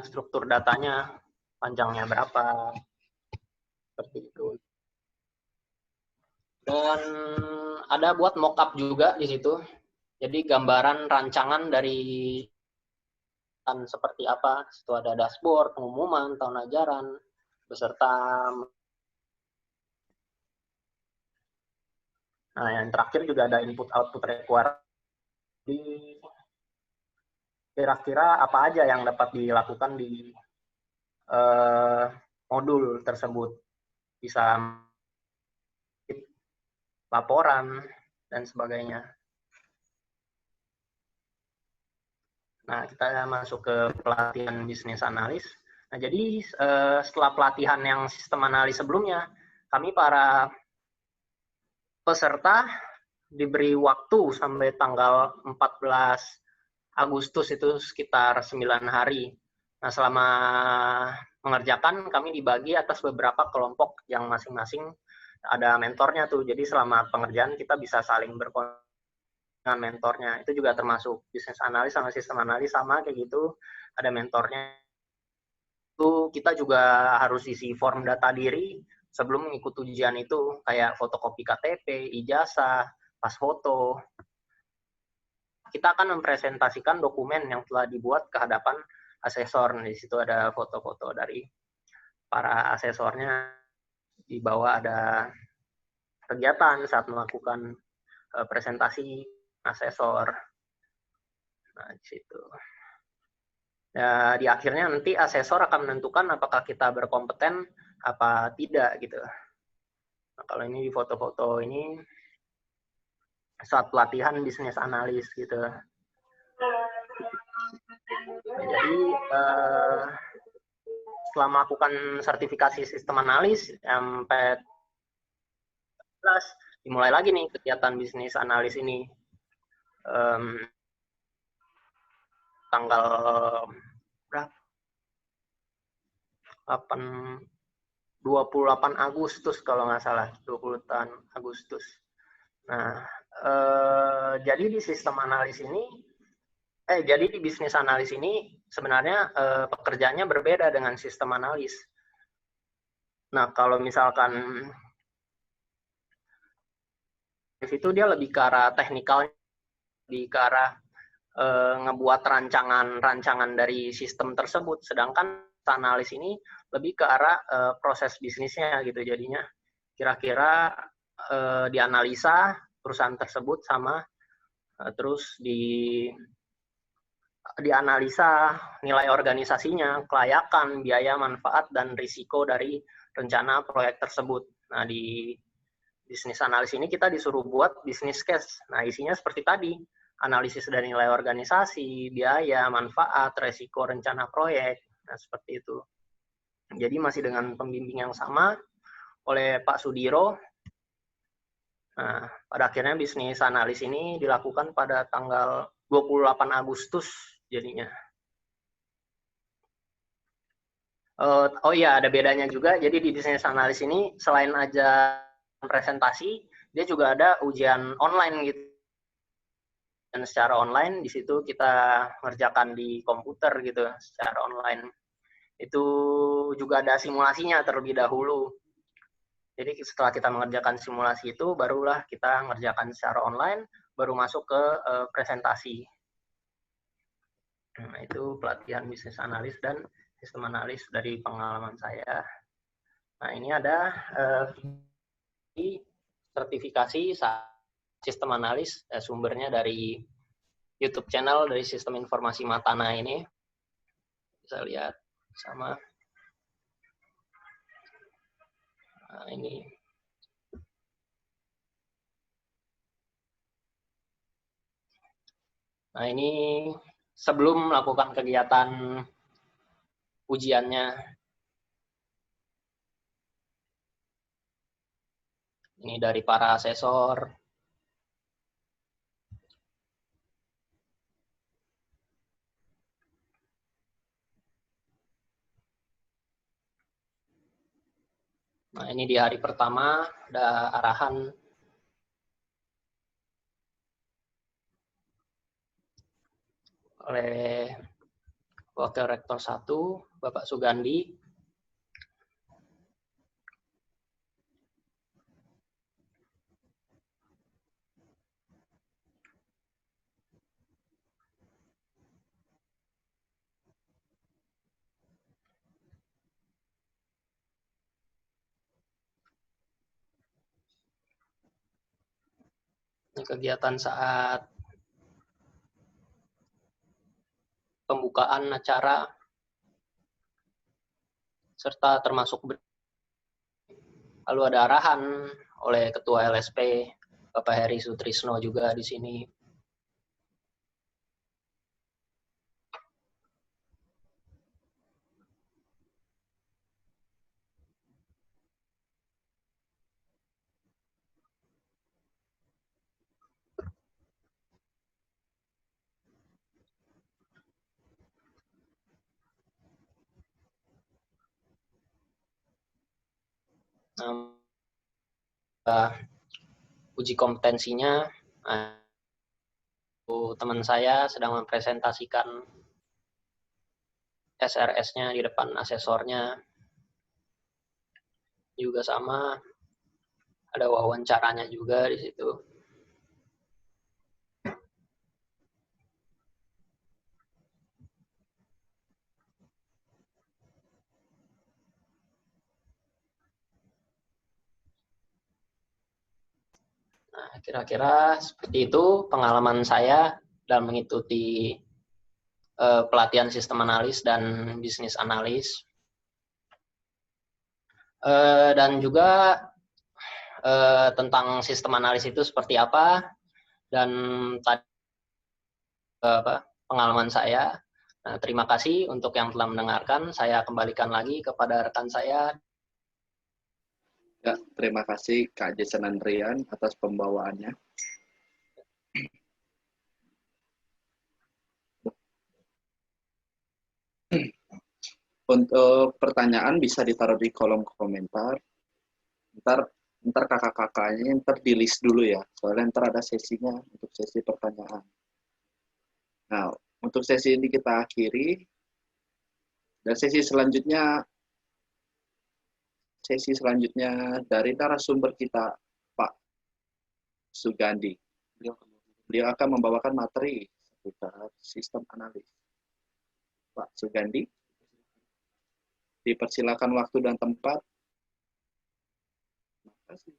struktur datanya, panjangnya berapa, seperti itu. Dan ada buat mockup juga di situ. Jadi gambaran rancangan dari seperti apa. Itu ada dashboard, pengumuman, tahun ajaran, beserta. Nah, yang terakhir juga ada input-output requirement. Kira-kira apa aja yang dapat dilakukan di modul tersebut. Bisa laporan dan sebagainya. Nah, kita masuk ke pelatihan bisnis analis. Nah, jadi setelah pelatihan yang sistem analis sebelumnya, kami para peserta diberi waktu sampai tanggal 14 Agustus itu sekitar 9 hari. Nah, selama mengerjakan kami dibagi atas beberapa kelompok yang masing-masing ada mentornya tuh. Jadi selama pengerjaan kita bisa saling berkomunikasi dengan mentornya. Itu juga termasuk bisnis analis sama sistem analis sama kayak gitu. Ada mentornya. Itu kita juga harus isi form data diri sebelum mengikuti ujian itu, kayak fotokopi KTP, ijazah, pas foto. Kita akan mempresentasikan dokumen yang telah dibuat ke hadapan asesor. Di situ ada foto-foto dari para asesornya. Di bawah ada kegiatan saat melakukan presentasi asesor. Nah, di situ. Ya, di akhirnya nanti asesor akan menentukan apakah kita berkompeten apa tidak gitu. Nah, kalau ini di foto-foto ini saat pelatihan bisnis analis gitu. Nah, jadi setelah melakukan sertifikasi sistem analis sampai dimulai lagi nih kegiatan bisnis analis ini. Tanggal berapa? 28 Agustus kalau nggak salah, 20 Agustus. Nah, jadi di sistem analis ini, jadi di bisnis analis ini sebenarnya pekerjaannya berbeda dengan sistem analis. Nah, kalau misalkan itu dia lebih ke arah teknikal, lebih ke arah ngebuat rancangan dari sistem tersebut, sedangkan analis ini lebih ke arah proses bisnisnya gitu. Jadinya kira-kira dianalisa perusahaan tersebut sama terus dianalisa nilai organisasinya, kelayakan, biaya, manfaat, dan risiko dari rencana proyek tersebut. Nah, di bisnis analis ini kita disuruh buat bisnis case. Nah, isinya seperti tadi. analisis dari nilai organisasi, biaya, manfaat, resiko, rencana proyek. Nah, seperti itu. Jadi masih dengan pembimbing yang sama oleh Pak Sudiro. Nah, pada akhirnya bisnis analis ini dilakukan pada tanggal 28 Agustus jadinya. Oh iya, ada bedanya juga. Jadi di bisnis analis ini selain aja presentasi, dia juga ada ujian online gitu. Dan secara online di situ kita ngerjakan di komputer gitu secara online. Itu juga ada simulasinya terlebih dahulu. Jadi setelah kita mengerjakan simulasi itu, barulah kita ngerjakan secara online, baru masuk ke presentasi. Nah, itu pelatihan bisnis analis dan sistem analis dari pengalaman saya. Nah, ini ada sertifikasi sistem analis, sumbernya dari YouTube channel dari Sistem Informasi Matana ini. Bisa lihat sama. Nah, ini. Nah, ini sebelum melakukan kegiatan ujiannya. Ini dari para asesor. Nah, ini di hari pertama ada arahan oleh Wakil Rektor 1, Bapak Sugandi. Ini kegiatan saat pembukaan acara serta termasuk lalu ada arahan oleh Ketua LSP Bapak Heri Sutrisno juga di sini. Nah, uji kompetensinya, teman saya sedang mempresentasikan SRS-nya di depan asesornya. Juga sama, ada wawancaranya juga di situ. Nah, kira-kira seperti itu pengalaman saya dalam mengikuti pelatihan sistem analis dan bisnis analis. Dan juga tentang sistem analis itu seperti apa, dan tadi pengalaman saya. Nah, terima kasih untuk yang telah mendengarkan. Saya kembalikan lagi kepada rekan saya. Ya, terima kasih Kak Jason Andrian atas pembawaannya. Untuk pertanyaan bisa ditaruh di kolom komentar. Ntar kakak-kakaknya ntar di list dulu ya, soalnya ntar ada sesinya untuk sesi pertanyaan. Nah, untuk sesi ini kita akhiri, dan sesi selanjutnya dari narasumber kita, Pak Sugandi. Beliau akan membawakan materi seputar sistem analis. Pak Sugandi, dipersilakan waktu dan tempat. Terima kasih.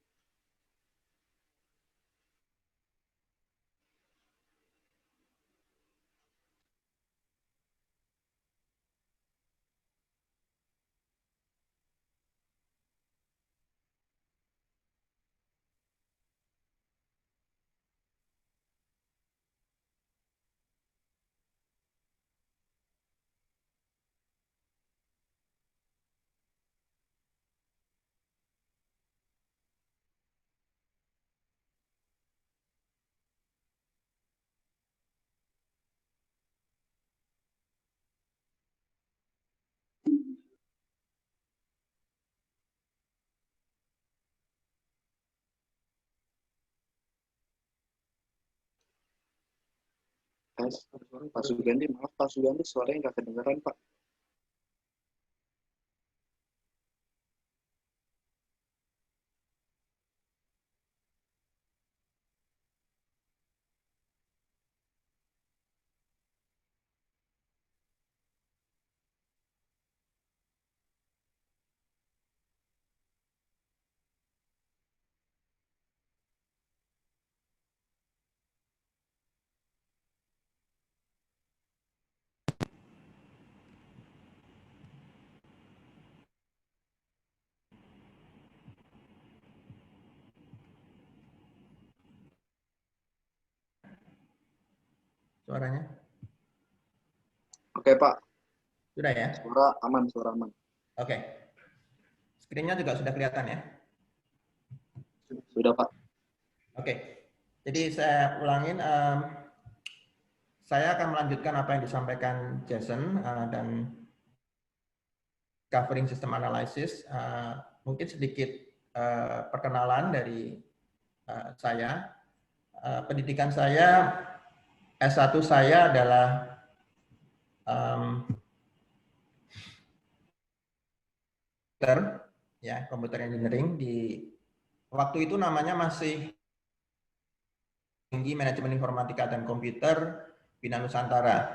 Pak Sugandi, maaf Pak Sugandi, suaranya nggak kedengeran Pak. Suaranya? Oke Pak. Sudah ya? Suara aman, suara aman. Oke. Screen-nya juga sudah kelihatan ya? Sudah Pak. Oke. Jadi saya ulangin, saya akan melanjutkan apa yang disampaikan Jason dan covering system analysis. Mungkin sedikit perkenalan dari saya. Pendidikan saya, S1 saya adalah komputer engineering. Di waktu itu namanya masih Tinggi Manajemen Informatika dan Komputer Bina Nusantara.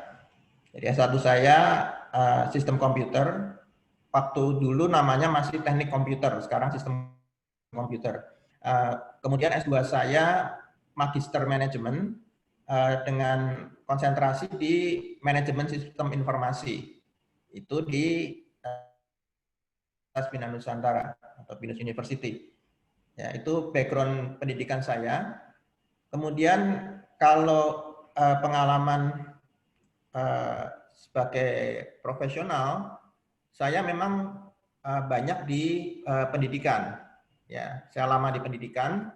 Jadi S1 saya sistem komputer. Waktu dulu namanya masih teknik komputer, sekarang sistem komputer. Kemudian S2 saya magister manajemen dengan konsentrasi di manajemen sistem informasi. Itu di Bina Nusantara atau Binus University. Ya, itu background pendidikan saya. Kemudian kalau pengalaman sebagai profesional, saya memang banyak di pendidikan. Ya, saya lama di pendidikan.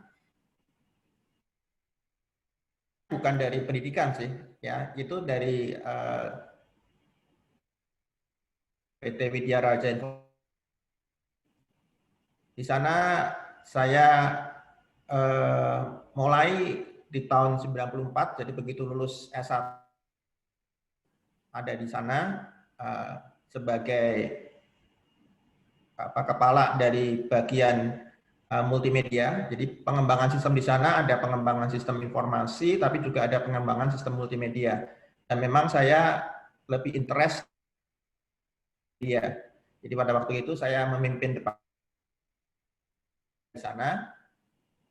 Bukan dari pendidikan sih, ya, itu dari PT Widya Raja. Di sana saya mulai di tahun 94, jadi begitu lulus S1 ada di sana sebagai kepala dari bagian multimedia. Jadi pengembangan sistem di sana ada pengembangan sistem informasi, tapi juga ada pengembangan sistem multimedia. Dan memang saya lebih interest dia. Jadi pada waktu itu saya memimpin departemen di sana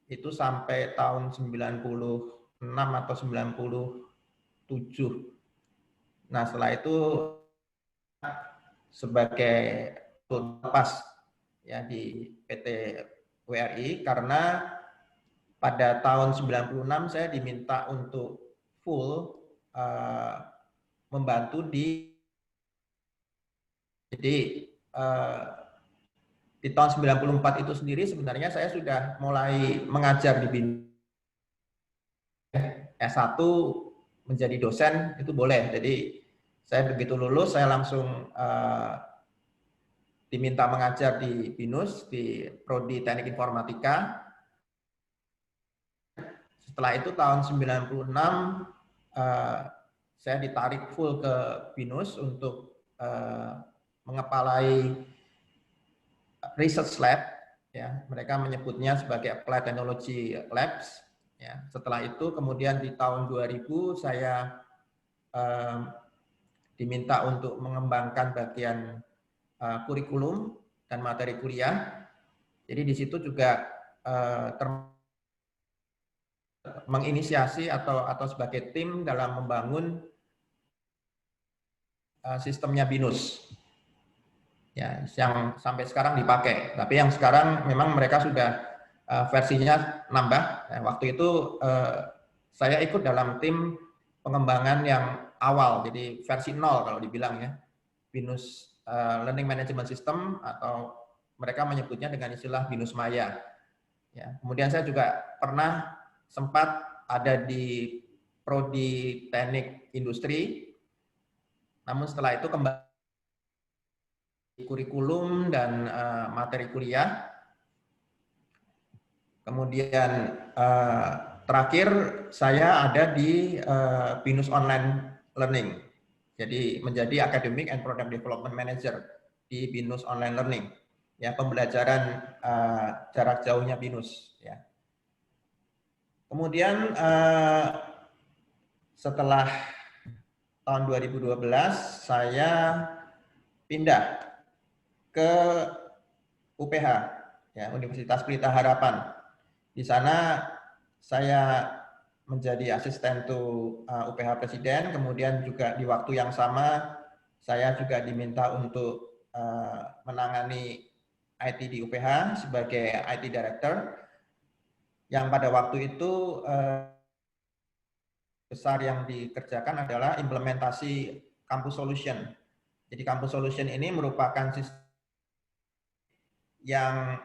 itu sampai tahun 96 atau 97. Nah, setelah itu sebagai lepas ya di PT WRI karena pada tahun 96 saya diminta untuk full membantu di tahun 94 itu sendiri sebenarnya saya sudah mulai mengajar di BIN. S1 menjadi dosen itu boleh. Jadi saya begitu lulus saya langsung diminta mengajar di BINUS di Prodi Teknik Informatika. Setelah itu tahun 96 saya ditarik full ke BINUS untuk mengepalai research lab, ya, mereka menyebutnya sebagai Applied Technology Labs. Ya, setelah itu kemudian di tahun 2000 saya diminta untuk mengembangkan bagian kurikulum dan materi kuliah. Jadi di situ juga menginisiasi atau sebagai tim dalam membangun sistemnya BINUS. Ya, yang sampai sekarang dipakai. Tapi yang sekarang memang mereka sudah versinya nambah. Nah, waktu itu saya ikut dalam tim pengembangan yang awal, jadi versi 0 kalau dibilang ya, BINUS Learning Management System atau mereka menyebutnya dengan istilah BINUS Maya. Ya, kemudian saya juga pernah sempat ada di Prodi Teknik Industri, namun setelah itu kembali kurikulum dan materi kuliah. Kemudian terakhir saya ada di BINUS Online Learning. Jadi menjadi Academic and Product Development Manager di BINUS Online Learning. Ya, pembelajaran jarak jauhnya BINUS. Ya. Kemudian setelah tahun 2012 saya pindah ke UPH, ya, Universitas Pelita Harapan. Di sana saya menjadi asisten UPH Presiden, kemudian juga di waktu yang sama saya juga diminta untuk menangani IT di UPH sebagai IT Director, yang pada waktu itu besar yang dikerjakan adalah implementasi Campus Solution. Jadi Campus Solution ini merupakan sistem yang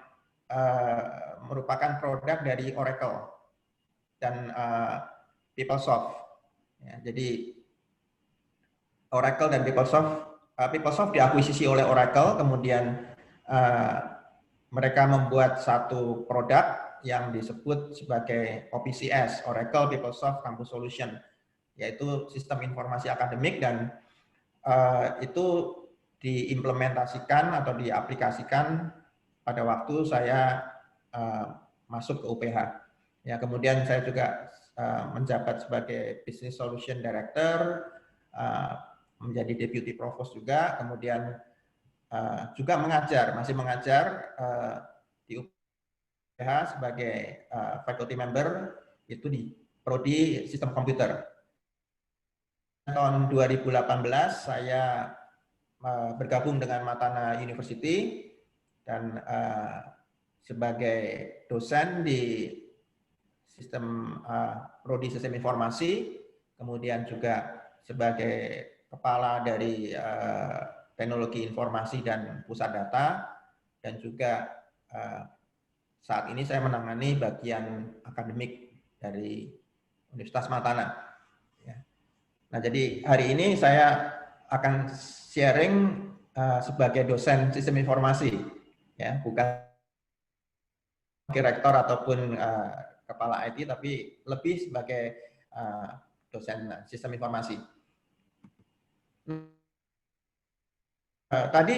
merupakan produk dari Oracle dan PeopleSoft. Ya, jadi Oracle dan PeopleSoft diakuisisi oleh Oracle, kemudian mereka membuat satu produk yang disebut sebagai OPCS, Oracle PeopleSoft Campus Solution, yaitu sistem informasi akademik, dan itu diimplementasikan atau diaplikasikan pada waktu saya masuk ke UPH. Ya, kemudian saya juga menjabat sebagai Business Solution Director, menjadi Deputy Provost juga, kemudian juga masih mengajar di UPH sebagai faculty member itu di prodi sistem komputer. Tahun 2018 saya bergabung dengan Matana University dan sebagai dosen di sistem prodi sistem informasi, kemudian juga sebagai kepala dari teknologi informasi dan pusat data, dan juga saat ini saya menangani bagian akademik dari Universitas Matana. Ya. Nah, jadi hari ini saya akan sharing sebagai dosen sistem informasi, ya, bukan direktur ataupun kepala IT, tapi lebih sebagai dosen sistem informasi. Tadi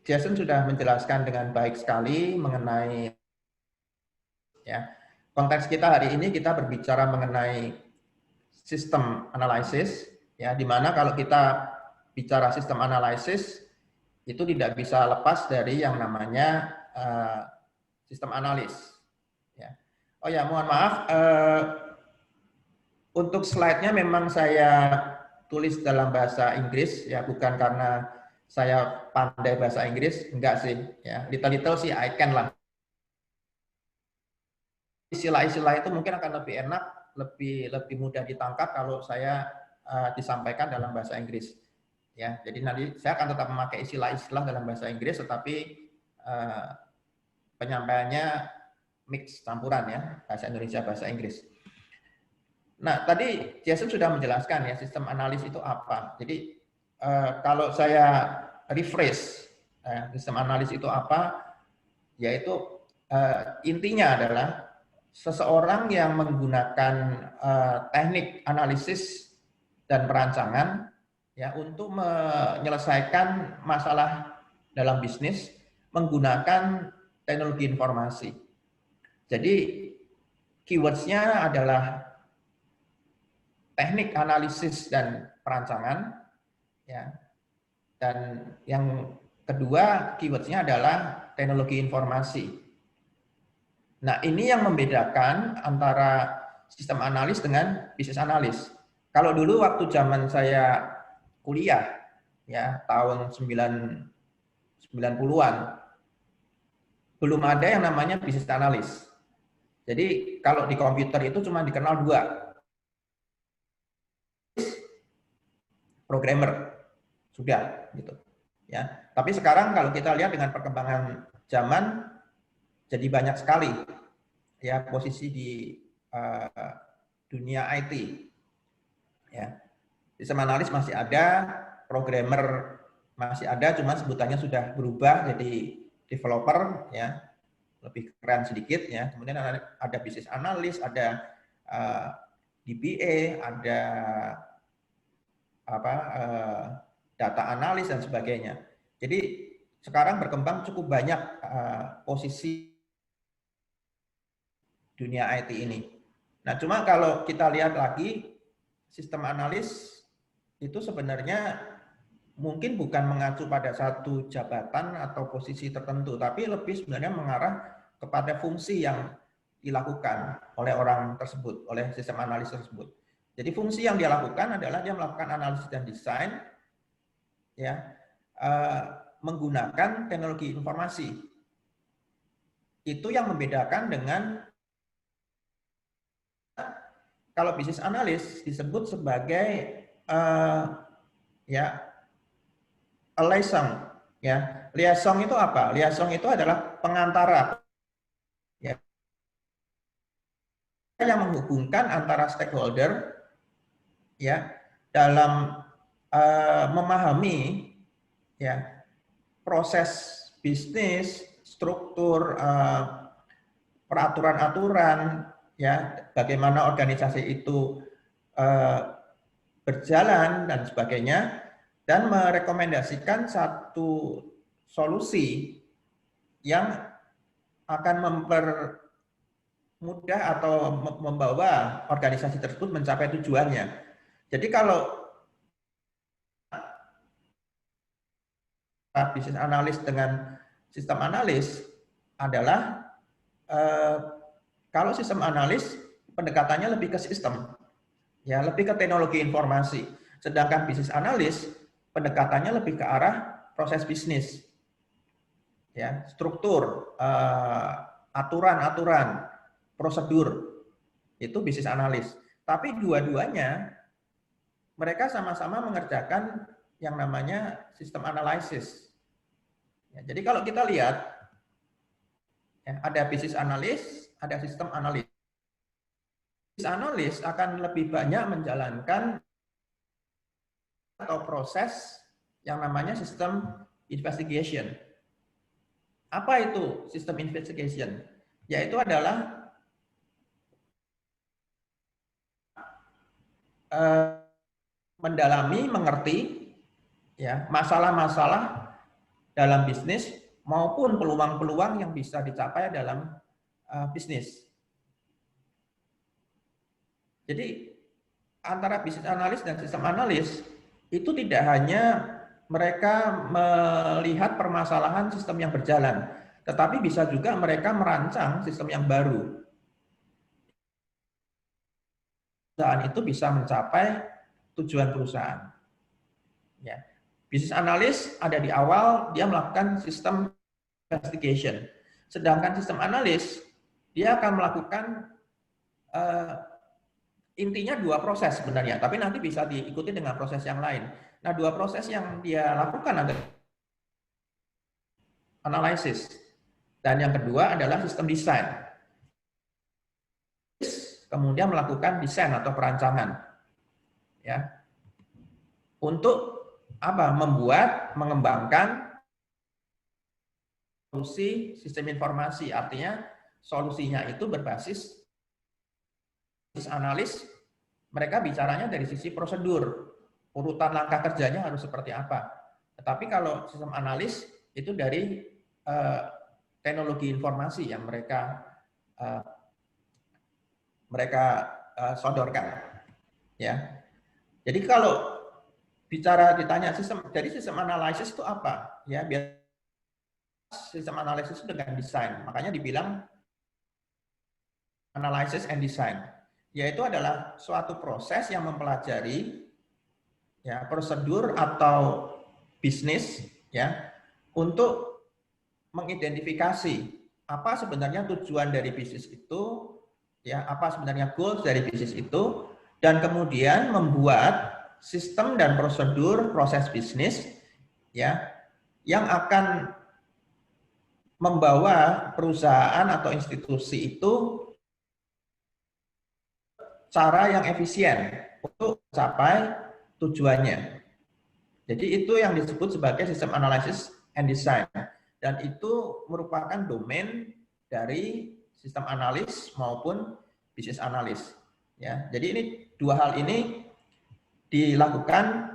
Jason sudah menjelaskan dengan baik sekali mengenai, ya, konteks kita hari ini kita berbicara mengenai sistem analisis, ya, di mana kalau kita bicara sistem analisis itu tidak bisa lepas dari yang namanya sistem analis. Ya. Oh ya, mohon maaf, untuk slide-nya memang saya tulis dalam bahasa Inggris, ya, bukan karena saya pandai bahasa Inggris, enggak sih, ya, little sih I can lah. Istilah-istilah itu mungkin akan lebih enak, lebih mudah ditangkap kalau saya disampaikan dalam bahasa Inggris. Ya, jadi nanti saya akan tetap memakai istilah-istilah dalam bahasa Inggris, tetapi penyampaiannya mix campuran, ya, bahasa Indonesia bahasa Inggris. Nah, tadi Jason sudah menjelaskan, ya, sistem analis itu apa. Jadi kalau saya refresh, sistem analis itu apa, yaitu intinya adalah seseorang yang menggunakan teknik analisis dan perancangan, ya, untuk menyelesaikan masalah dalam bisnis menggunakan teknologi informasi. Jadi keywords-nya adalah teknik analisis dan perancangan, ya, dan yang kedua keywords-nya adalah teknologi informasi. Nah, ini yang membedakan antara sistem analis dengan bisnis analis. Kalau dulu waktu zaman saya kuliah, ya, tahun 90-an, belum ada yang namanya bisnis analis. Jadi kalau di komputer itu cuma dikenal dua, programmer, sudah gitu, ya. Tapi sekarang kalau kita lihat dengan perkembangan zaman, jadi banyak sekali, ya, posisi di dunia IT, ya. Sistem analis masih ada, programmer masih ada, cuma sebutannya sudah berubah jadi developer, ya, lebih keren sedikit, ya. Kemudian ada bisnis analis, ada DBA, ada data analis dan sebagainya. Jadi sekarang berkembang cukup banyak posisi dunia IT ini. Nah, cuma kalau kita lihat lagi, sistem analis itu sebenarnya mungkin bukan mengacu pada satu jabatan atau posisi tertentu, tapi lebih sebenarnya mengarah kepada fungsi yang dilakukan oleh orang tersebut, oleh sistem analis tersebut. Jadi fungsi yang dia lakukan adalah dia melakukan analisis dan desain, ya, menggunakan teknologi informasi. Itu yang membedakan dengan kalau bisnis analis disebut sebagai ya liaison, ya. Liaison itu apa? Liaison itu adalah pengantara, ya, yang menghubungkan antara stakeholder, ya, dalam memahami, ya, proses bisnis, struktur, peraturan-aturan, ya, bagaimana organisasi itu berjalan dan sebagainya, dan merekomendasikan satu solusi yang akan mempermudah atau membawa organisasi tersebut mencapai tujuannya. Jadi kalau bisnis analis dengan sistem analis adalah kalau sistem analis pendekatannya lebih ke sistem, ya, lebih ke teknologi informasi. Sedangkan bisnis analis pendekatannya lebih ke arah proses bisnis, ya, struktur, aturan-aturan, prosedur, itu bisnis analis. Tapi dua-duanya mereka sama-sama mengerjakan yang namanya sistem analisis. Ya, jadi kalau kita lihat, ya, ada bisnis analis, ada sistem analis. Bisnis analis akan lebih banyak menjalankan atau proses yang namanya sistem investigation. Apa itu sistem investigation? Yaitu adalah mendalami, mengerti, ya, masalah-masalah dalam bisnis maupun peluang-peluang yang bisa dicapai dalam bisnis. Jadi antara bisnis analis dan sistem analis itu tidak hanya mereka melihat permasalahan sistem yang berjalan, tetapi bisa juga mereka merancang sistem yang baru. Perusahaan itu bisa mencapai tujuan perusahaan. Ya. Bisnis analis ada di awal, dia melakukan sistem investigation. Sedangkan sistem analis, dia akan melakukan intinya dua proses sebenarnya, tapi nanti bisa diikuti dengan proses yang lain. Nah, dua proses yang dia lakukan adalah analisis, dan yang kedua adalah sistem desain. Kemudian melakukan desain atau perancangan, ya, untuk apa? Membuat, mengembangkan solusi sistem informasi. Artinya solusinya itu berbasis analis. Mereka bicaranya dari sisi prosedur, urutan langkah kerjanya harus seperti apa. Tetapi kalau sistem analis itu dari teknologi informasi yang mereka sodorkan, ya. Jadi kalau ditanya sistem, jadi sistem analisis itu apa? Ya, biar sistem analisis itu dengan desain. Makanya dibilang analysis and design, yaitu adalah suatu proses yang mempelajari, ya, prosedur atau bisnis, ya, untuk mengidentifikasi apa sebenarnya tujuan dari bisnis itu, ya, apa sebenarnya goals dari bisnis itu, dan kemudian membuat sistem dan prosedur proses bisnis, ya, yang akan membawa perusahaan atau institusi itu cara yang efisien untuk mencapai tujuannya. Jadi itu yang disebut sebagai sistem analysis and design, dan itu merupakan domain dari sistem analis maupun bisnis analis. Ya, jadi ini dua hal ini dilakukan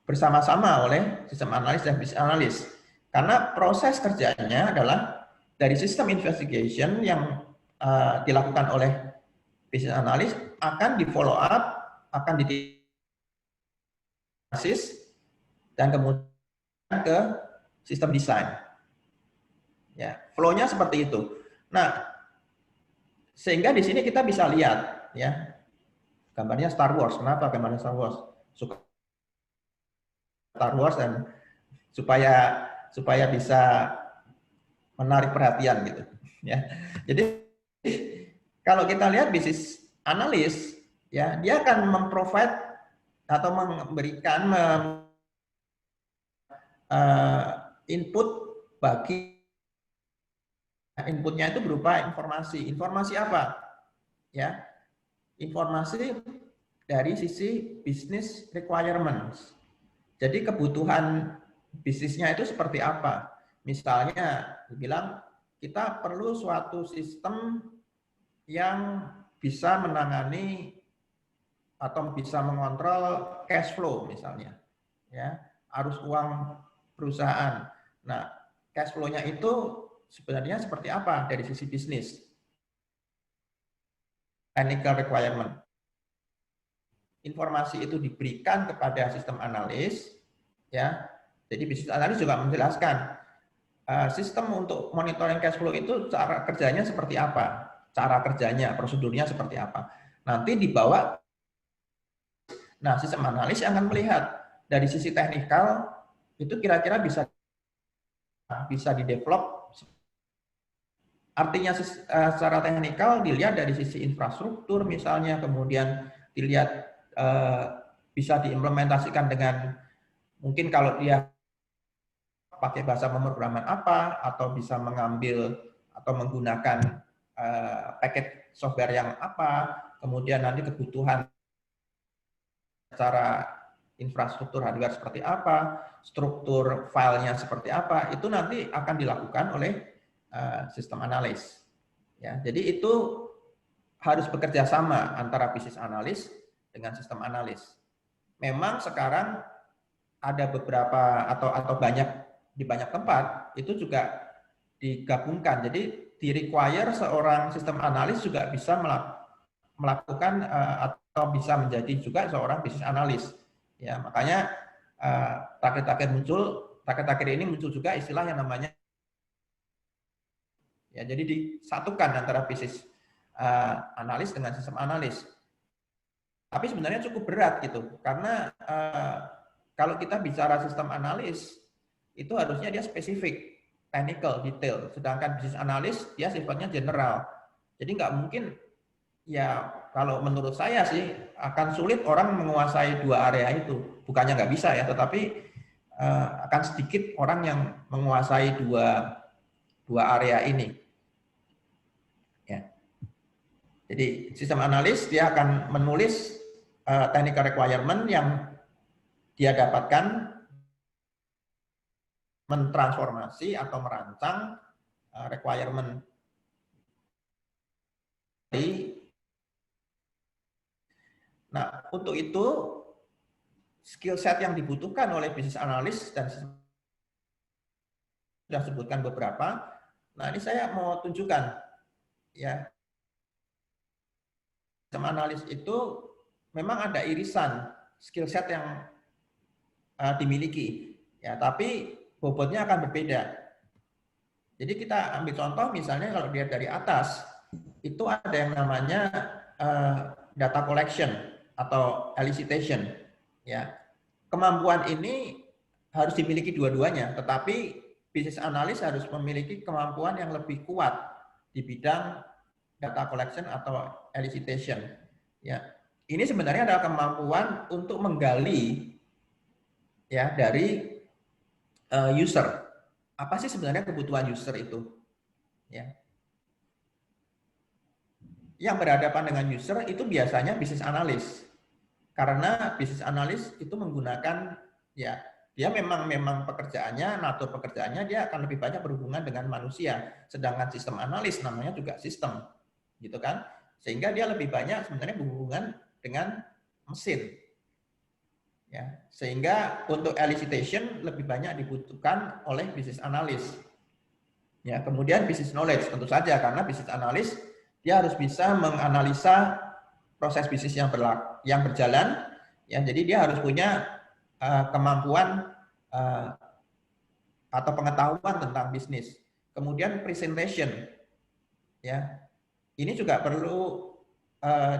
bersama-sama oleh sistem analis dan business analis. Karena proses kerjanya adalah dari sistem investigation yang dilakukan oleh business analis akan di follow up, akan dianalisis, dan kemudian ke sistem desain. Ya, flow-nya seperti itu. Nah, sehingga di sini kita bisa lihat, ya, gambarnya Star Wars. Kenapa gambarnya Star Wars? Suka Star Wars dan supaya bisa menarik perhatian gitu, ya. Jadi kalau kita lihat bisnis analis, ya, dia akan memprovide atau memberikan input bagi inputnya itu berupa informasi. Informasi apa? Ya, informasi dari sisi business requirements. Jadi kebutuhan bisnisnya itu seperti apa? Misalnya, dibilang kita perlu suatu sistem yang bisa menangani atau bisa mengontrol cash flow misalnya, ya, arus uang perusahaan. Nah, cash flow-nya itu sebenarnya seperti apa dari sisi bisnis? Technical requirement. Informasi itu diberikan kepada sistem analis, ya. Jadi bisnis analis juga menjelaskan sistem untuk monitoring cash flow itu cara kerjanya seperti apa, cara kerjanya, prosedurnya seperti apa. Nanti dibawa, nah sistem analis akan melihat dari sisi teknikal itu kira-kira bisa di-develop. Artinya secara teknikal dilihat dari sisi infrastruktur misalnya, kemudian dilihat bisa diimplementasikan dengan mungkin kalau dia pakai bahasa pemrograman apa, atau bisa mengambil atau menggunakan paket software yang apa, kemudian nanti kebutuhan secara infrastruktur hardware seperti apa, struktur filenya seperti apa, itu nanti akan dilakukan oleh sistem analis. Ya, jadi itu harus bekerja sama antara bisnis analis dengan sistem analis. Memang sekarang ada beberapa atau banyak di banyak tempat itu juga digabungkan. Jadi di-require seorang sistem analis juga bisa melakukan atau bisa menjadi juga seorang bisnis analis. Ya, makanya terakhir ini muncul juga istilah yang namanya, ya, jadi disatukan antara bisnis analis dengan sistem analis. Tapi sebenarnya cukup berat gitu, karena kalau kita bicara sistem analis itu harusnya dia spesifik, technical, detail. Sedangkan bisnis analis dia sifatnya general. Jadi nggak mungkin, ya kalau menurut saya sih akan sulit orang menguasai dua area itu. Bukannya nggak bisa ya, tetapi akan sedikit orang yang menguasai dua area ini. Ya. Jadi sistem analis dia akan menulis technical requirement yang dia dapatkan, mentransformasi atau merancang requirement dari. Nah, untuk itu skill set yang dibutuhkan oleh bisnis analis dan sudah sebutkan beberapa. Nah, ini saya mau tunjukkan, ya. Sistem analis itu memang ada irisan skill set yang dimiliki, ya, tapi bobotnya akan berbeda. Jadi kita ambil contoh misalnya kalau dia dari atas, itu ada yang namanya data collection atau elicitation. Ya, kemampuan ini harus dimiliki dua-duanya, tetapi bisnis analis harus memiliki kemampuan yang lebih kuat di bidang data collection atau elicitation. Ya, ini sebenarnya adalah kemampuan untuk menggali, ya, dari user. Apa sih sebenarnya kebutuhan user itu? Ya. Yang berhadapan dengan user itu biasanya bisnis analis. Karena bisnis analis itu menggunakan, ya, dia memang pekerjaannya, natur pekerjaannya dia akan lebih banyak berhubungan dengan manusia. Sedangkan sistem analis namanya juga sistem, gitu kan? sehingga dia lebih banyak sebenarnya berhubungan dengan mesin. Ya, sehingga untuk elicitation lebih banyak dibutuhkan oleh business analyst. Ya, kemudian business knowledge tentu saja, karena business analyst dia harus bisa menganalisa proses bisnis yang berjalan. Ya, jadi dia harus punya kemampuan atau pengetahuan tentang bisnis. Kemudian presentation, ya, ini juga perlu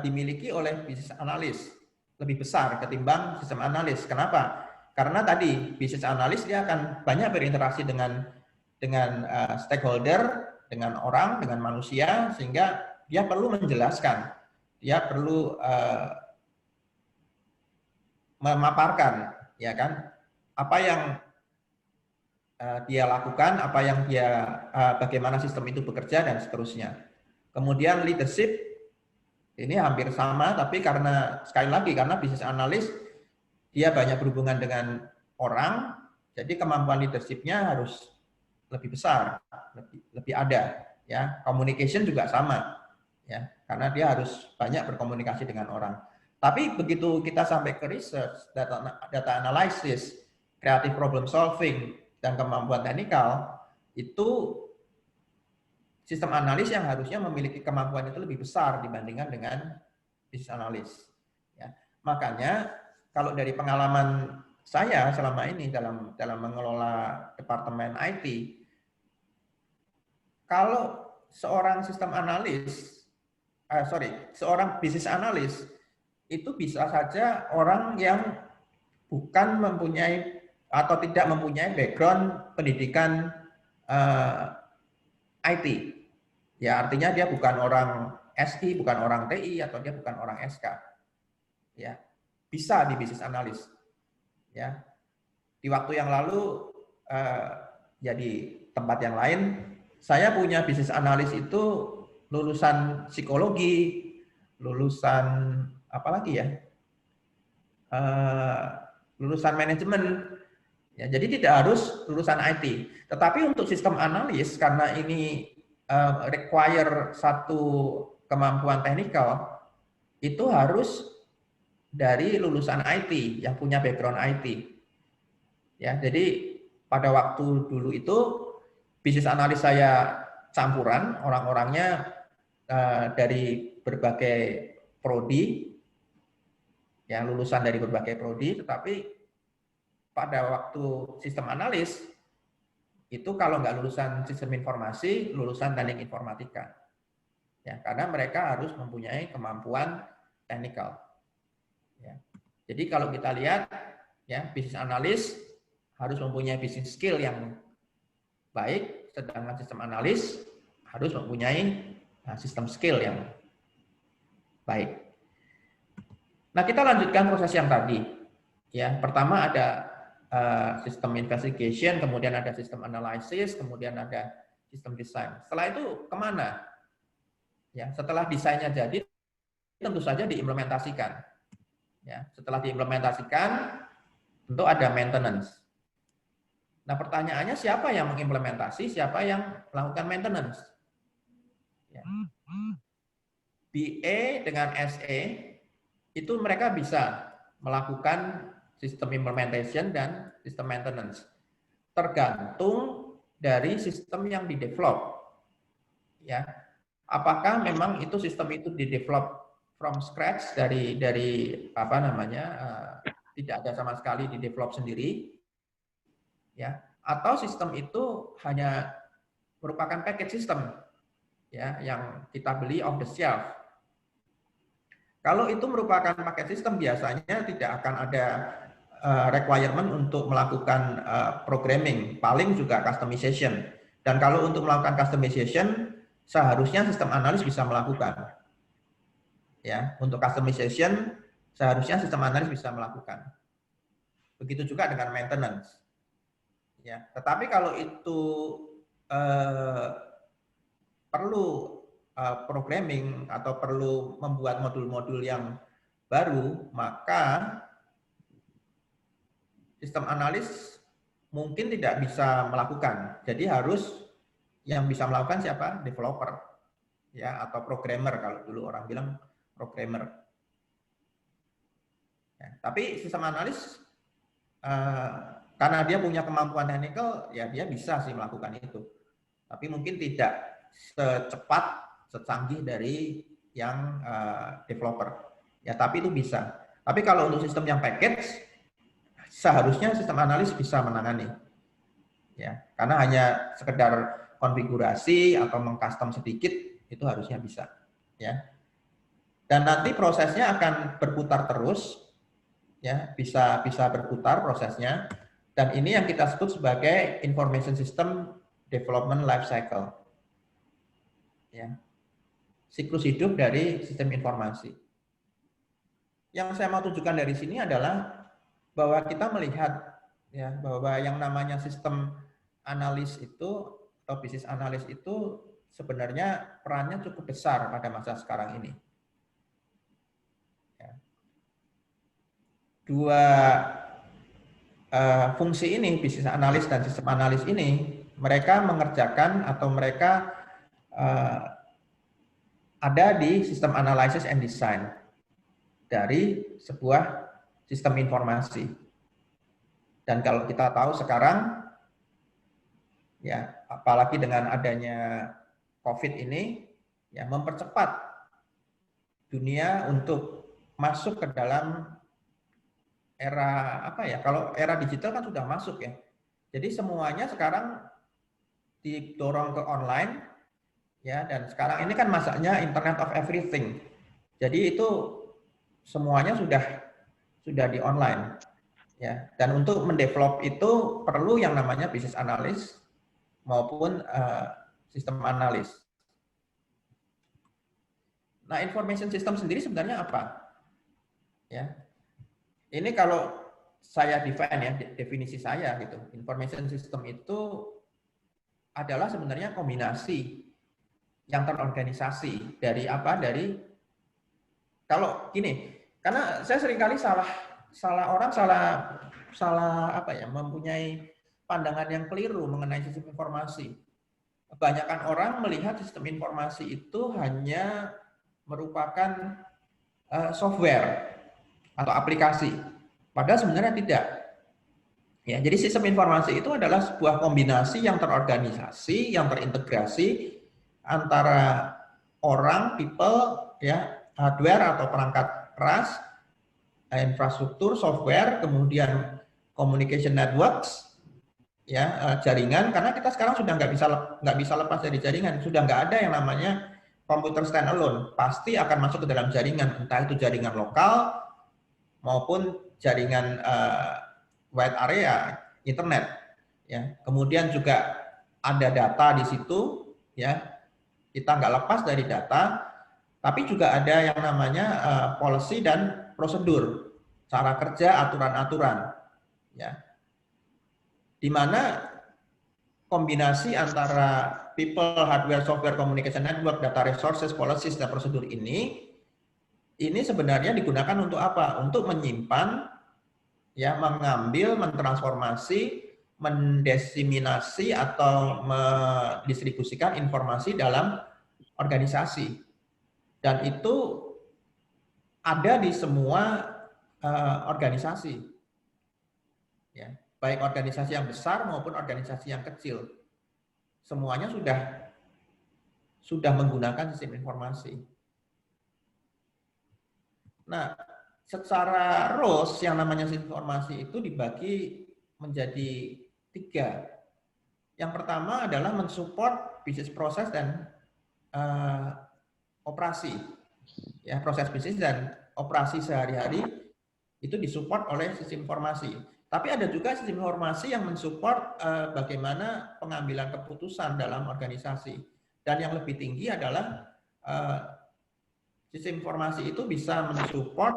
dimiliki oleh business analyst, lebih besar ketimbang sistem analis. Kenapa? Karena tadi business analyst dia akan banyak berinteraksi dengan stakeholder, dengan orang, dengan manusia, sehingga dia perlu menjelaskan, dia perlu memaparkan, ya kan, apa yang dia lakukan, apa yang bagaimana sistem itu bekerja dan seterusnya. Kemudian leadership ini hampir sama, tapi karena sekali lagi karena business analyst dia banyak berhubungan dengan orang, jadi kemampuan leadership-nya harus lebih besar, lebih ada. Ya, communication juga sama, ya, karena dia harus banyak berkomunikasi dengan orang. Tapi begitu kita sampai ke research, data analysis, creative problem solving, dan kemampuan teknikal, itu sistem analis yang harusnya memiliki kemampuan itu lebih besar dibandingkan dengan business analis. Ya. Makanya kalau dari pengalaman saya selama ini dalam mengelola departemen IT, kalau seorang sistem analis, seorang business analis itu bisa saja orang yang bukan mempunyai atau tidak mempunyai background pendidikan IT. Ya, artinya dia bukan orang SI, bukan orang TI, atau dia bukan orang SK. Ya, bisa di bisnis analis. Ya, di waktu yang lalu, ya di tempat yang lain, saya punya bisnis analis itu lulusan psikologi, lulusan apa lagi ya, lulusan manajemen. Ya, jadi tidak harus lulusan IT. Tetapi untuk sistem analis, karena ini require satu kemampuan teknikal, itu harus dari lulusan IT yang punya background IT. Ya, jadi pada waktu dulu itu bisnis analis saya campuran, orang-orangnya dari berbagai prodi, ya, lulusan dari berbagai prodi, tetapi pada waktu sistem analis itu kalau nggak lulusan sistem informasi, lulusan teknik informatika. Ya, karena mereka harus mempunyai kemampuan teknikal. Ya. Jadi kalau kita lihat, ya, bisnis analis harus mempunyai bisnis skill yang baik, sedangkan sistem analis harus mempunyai sistem skill yang baik. Nah, kita lanjutkan proses yang tadi. Ya, pertama ada sistem investigation, kemudian ada sistem analysis, kemudian ada sistem desain. Setelah itu kemana? Ya, setelah desainnya jadi, tentu saja diimplementasikan. Ya, setelah diimplementasikan, tentu ada maintenance. Nah, pertanyaannya siapa yang mengimplementasi, siapa yang melakukan maintenance? Ya. BA dengan SE itu mereka bisa melakukan sistem implementation dan sistem maintenance. Tergantung dari sistem yang di-develop. Ya. Apakah memang itu sistem itu di-develop from scratch dari apa namanya, tidak ada sama sekali di-develop sendiri, ya, atau sistem itu hanya merupakan package system, ya, yang kita beli off the shelf. Kalau itu merupakan package system, biasanya tidak akan ada requirement untuk melakukan programming, paling juga customization. Dan kalau untuk melakukan customization, seharusnya sistem analis bisa melakukan. Ya, untuk customization seharusnya sistem analis bisa melakukan. Begitu juga dengan maintenance. Ya, tetapi kalau itu perlu programming atau perlu membuat modul-modul yang baru, maka sistem analis mungkin tidak bisa melakukan. Jadi harus yang bisa melakukan siapa? Developer. ya, atau programmer kalau dulu orang bilang programmer. Ya, tapi sistem analis karena dia punya kemampuan technical, ya dia bisa sih melakukan itu. Tapi mungkin tidak secepat, secanggih dari yang developer. Ya, tapi itu bisa. Tapi kalau untuk sistem yang package, seharusnya sistem analis bisa menangani. Ya, karena hanya sekedar konfigurasi atau mengcustom sedikit itu harusnya bisa. Ya. Dan nanti prosesnya akan berputar terus. Ya, bisa berputar prosesnya, dan ini yang kita sebut sebagai information system development life cycle, ya, siklus hidup dari sistem informasi. Yang saya mau tunjukkan dari sini adalah bahwa kita melihat, ya, bahwa yang namanya sistem analis itu atau bisnis analis itu sebenarnya perannya cukup besar pada masa sekarang ini. Dua fungsi ini, bisnis analis dan sistem analis ini, mereka mengerjakan atau mereka ada di sistem analysis and design dari sebuah sistem informasi. Dan kalau kita tahu sekarang, ya, apalagi dengan adanya COVID ini, ya, mempercepat dunia untuk masuk ke dalam era apa ya? Kalau era digital kan sudah masuk ya. Jadi semuanya sekarang didorong ke online, ya, dan sekarang ini kan masanya Internet of Everything. Jadi itu semuanya sudah di online, ya. Dan untuk mendevelop itu perlu yang namanya business analyst maupun sistem analis. Nah, information system sendiri sebenarnya apa? Ya. Ini kalau saya define, ya, definisi saya gitu. Information system itu adalah sebenarnya kombinasi yang terorganisasi dari apa? Dari, kalau gini, karena saya seringkali salah apa ya, mempunyai pandangan yang keliru mengenai sistem informasi. Kebanyakan orang melihat sistem informasi itu hanya merupakan software atau aplikasi, padahal sebenarnya tidak. Ya, jadi sistem informasi itu adalah sebuah kombinasi yang terorganisasi, yang terintegrasi antara orang, people, ya, hardware atau perangkat keras, infrastruktur, software, kemudian communication networks, ya, jaringan. Karena kita sekarang sudah nggak bisa lepas dari jaringan, sudah nggak ada yang namanya komputer standalone, pasti akan masuk ke dalam jaringan, entah itu jaringan lokal maupun jaringan wide area internet, ya. Kemudian juga ada data di situ, ya, kita nggak lepas dari data, tapi juga ada yang namanya policy dan prosedur, cara kerja, aturan-aturan, ya, di mana kombinasi antara people, hardware, software, communication network, data resources, policies, dan prosedur ini sebenarnya digunakan untuk apa? Untuk menyimpan, ya, mengambil, mentransformasi, mendesiminasi atau mendistribusikan informasi dalam organisasi. Dan itu ada di semua organisasi, ya, baik organisasi yang besar maupun organisasi yang kecil. Semuanya sudah menggunakan sistem informasi. Nah, secara roles yang namanya sistem informasi itu dibagi menjadi 3. Yang pertama adalah mensupport bisnis proses dan operasi. Ya, proses bisnis dan operasi sehari-hari itu disupport oleh sistem informasi. Tapi ada juga sistem informasi yang mensupport bagaimana pengambilan keputusan dalam organisasi. Dan yang lebih tinggi adalah sistem informasi itu bisa mensupport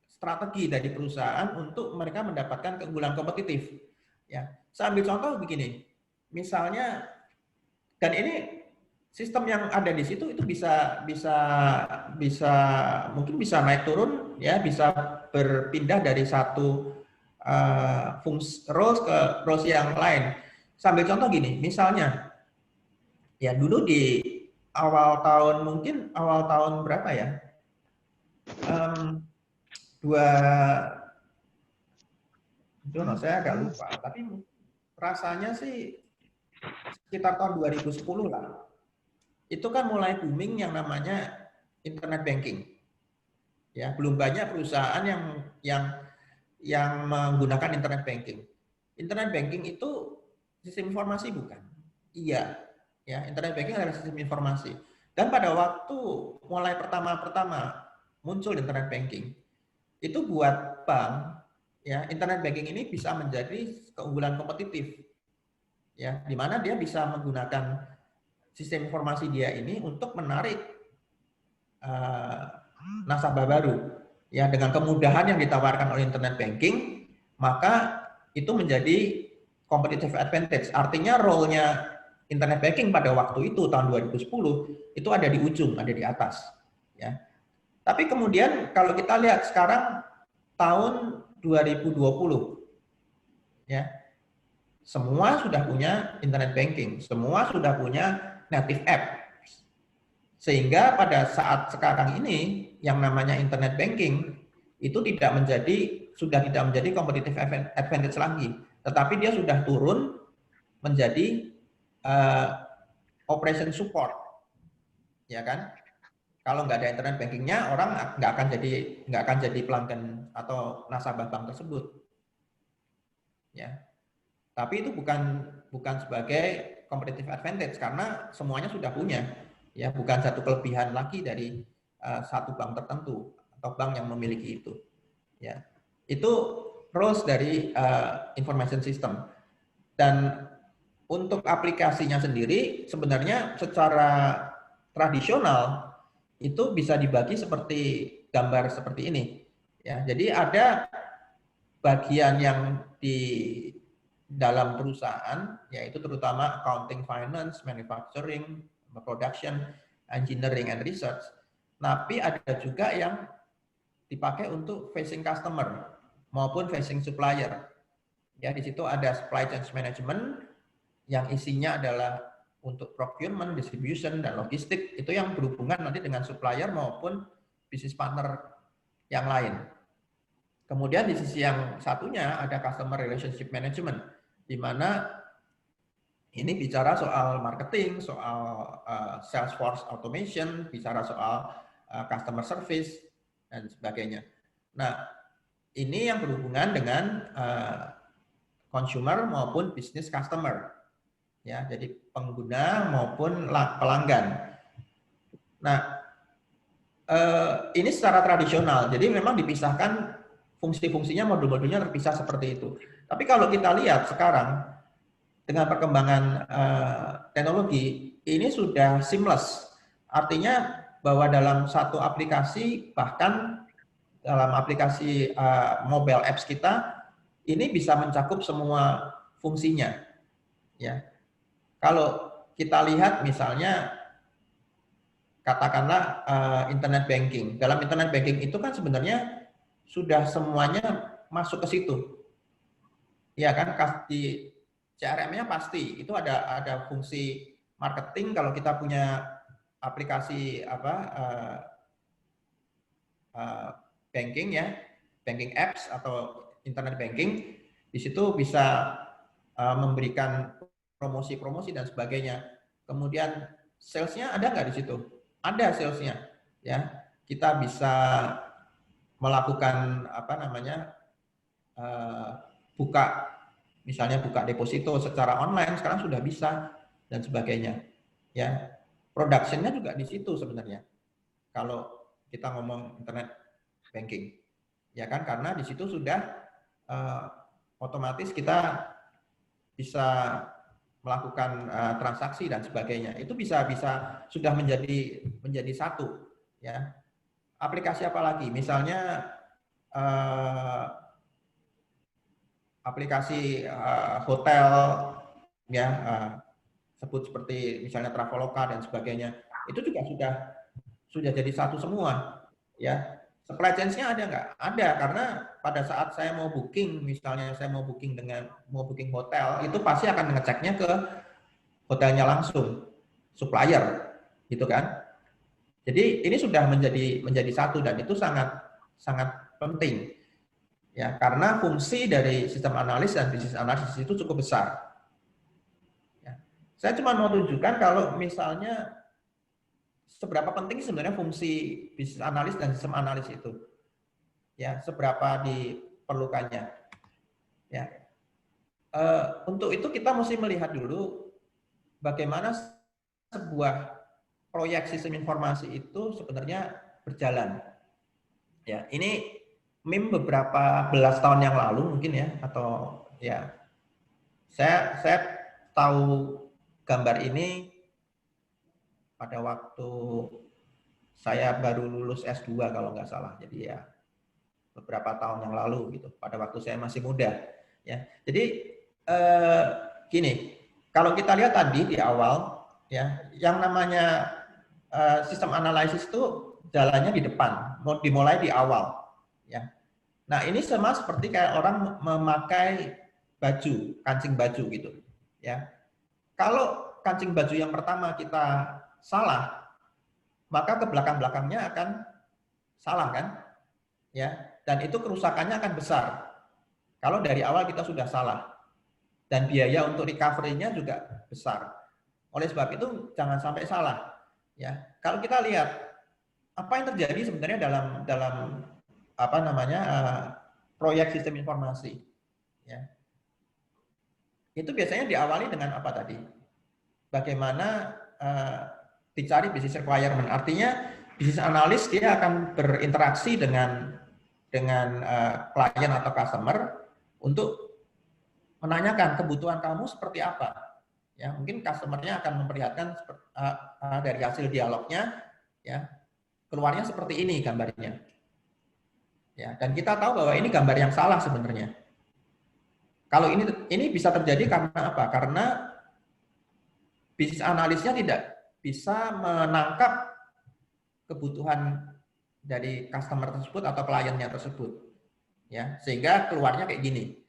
strategi dari perusahaan untuk mereka mendapatkan keunggulan kompetitif. Ya, saya ambil contoh begini, misalnya, dan ini sistem yang ada di situ itu bisa mungkin bisa naik turun, ya, bisa berpindah dari satu fungsi roles ke roles yang lain. Saya ambil contoh gini, misalnya, Ya dulu di awal tahun, mungkin awal tahun berapa ya? Saya agak lupa, tapi rasanya sih sekitar tahun 2010 lah. Itu kan mulai booming yang namanya internet banking. Ya, belum banyak perusahaan yang menggunakan internet banking. Internet banking itu sistem informasi bukan? Iya, ya internet banking adalah sistem informasi. Dan pada waktu mulai pertama-tama muncul internet banking, itu buat bank, ya internet banking ini bisa menjadi keunggulan kompetitif, ya di mana dia bisa menggunakan sistem informasi dia ini untuk menarik nasabah baru. Ya, dengan kemudahan yang ditawarkan oleh internet banking, maka itu menjadi competitive advantage. Artinya role-nya internet banking pada waktu itu tahun 2010 itu ada di ujung, ada di atas, ya. Tapi kemudian kalau kita lihat sekarang tahun 2020, ya. Semua sudah punya internet banking, semua sudah punya native app. Sehingga pada saat sekarang ini yang namanya internet banking itu sudah tidak menjadi competitive advantage lagi, tetapi dia sudah turun menjadi operation support, ya kan? Kalau nggak ada internet bankingnya, orang nggak akan jadi pelanggan atau nasabah bank tersebut, ya. Tapi itu bukan sebagai competitive advantage karena semuanya sudah punya. Ya, bukan satu kelebihan lagi dari satu bank tertentu atau bank yang memiliki itu. Ya, itu roles dari information system. Dan untuk aplikasinya sendiri sebenarnya secara tradisional itu bisa dibagi seperti gambar seperti ini. Ya, jadi ada bagian yang di dalam perusahaan, yaitu terutama accounting, finance, manufacturing, production, engineering, and research. Tapi ada juga yang dipakai untuk facing customer maupun facing supplier. Ya, di situ ada supply chain management yang isinya adalah untuk procurement, distribution, dan logistik. Itu yang berhubungan nanti dengan supplier maupun business partner yang lain. Kemudian di sisi yang satunya ada customer relationship management, di mana ini bicara soal marketing, soal sales force automation, bicara soal customer service, dan sebagainya. Nah, ini yang berhubungan dengan consumer maupun business customer. Ya, jadi pengguna maupun pelanggan. Nah, ini secara tradisional, jadi memang dipisahkan fungsi-fungsinya, modul-modulnya terpisah seperti itu. Tapi kalau kita lihat sekarang, dengan perkembangan teknologi, ini sudah seamless. Artinya bahwa dalam satu aplikasi, bahkan dalam aplikasi mobile apps kita, ini bisa mencakup semua fungsinya. Ya, kalau kita lihat misalnya, katakanlah internet banking. Dalam internet banking itu kan sebenarnya sudah semuanya masuk ke situ. Ya kan, di CRM-nya pasti itu ada fungsi marketing. Kalau kita punya aplikasi banking ya, banking apps atau internet banking, di situ bisa memberikan promosi-promosi dan sebagainya. Kemudian salesnya ada nggak di situ? Ada salesnya, ya. Kita bisa melakukan misalnya buka deposito secara online sekarang sudah bisa dan sebagainya. Ya, production-nya juga di situ sebenarnya. Kalau kita ngomong internet banking, ya kan, karena di situ sudah otomatis kita bisa melakukan transaksi dan sebagainya. Itu bisa sudah menjadi satu, ya. Aplikasi apa lagi? Misalnya aplikasi hotel, ya, sebut seperti misalnya Traveloka dan sebagainya, itu juga sudah jadi satu semua, ya. Supply chain-nya ada nggak? Ada, karena pada saat saya mau booking, misalnya saya mau booking hotel, itu pasti akan ngeceknya ke hotelnya langsung. supplier, gitu kan? Jadi ini sudah menjadi satu dan itu sangat penting ya, karena fungsi dari sistem analis dan bisnis analisis itu cukup besar. Ya. Saya cuma mau tunjukkan kalau misalnya seberapa penting sebenarnya fungsi bisnis analis dan sistem analis itu, ya seberapa diperlukannya. Ya. Untuk itu kita mesti melihat dulu bagaimana sebuah proyek sistem informasi itu sebenarnya berjalan. Ya, ini meme beberapa belas tahun yang lalu mungkin ya, atau ya saya tahu gambar ini pada waktu saya baru lulus S2 kalau nggak salah. Jadi ya beberapa tahun yang lalu gitu, pada waktu saya masih muda. Ya, jadi gini, kalau kita lihat tadi di awal ya, yang namanya sistem analisis itu jalannya di depan, mau dimulai di awal. Ya. Nah ini sama seperti kayak orang memakai baju, kancing baju gitu. Ya. Kalau kancing baju yang pertama kita salah, maka ke belakang-belakangnya akan salah kan? Ya. Dan itu kerusakannya akan besar. Kalau dari awal kita sudah salah. Dan biaya untuk recovery-nya juga besar. Oleh sebab itu jangan sampai salah. Ya, kalau kita lihat apa yang terjadi sebenarnya dalam apa namanya proyek sistem informasi, ya, itu biasanya diawali dengan apa tadi? Bagaimana dicari business requirement. Artinya business analis dia akan berinteraksi dengan klien atau customer untuk menanyakan kebutuhan kamu seperti apa. Ya, mungkin customer-nya akan memperlihatkan dari hasil dialognya, ya keluarnya seperti ini gambarnya. Ya, dan kita tahu bahwa ini gambar yang salah sebenarnya. Kalau ini bisa terjadi karena apa? Karena bisnis analisnya tidak bisa menangkap kebutuhan dari customer tersebut atau kliennya tersebut. Ya, sehingga keluarnya kayak gini.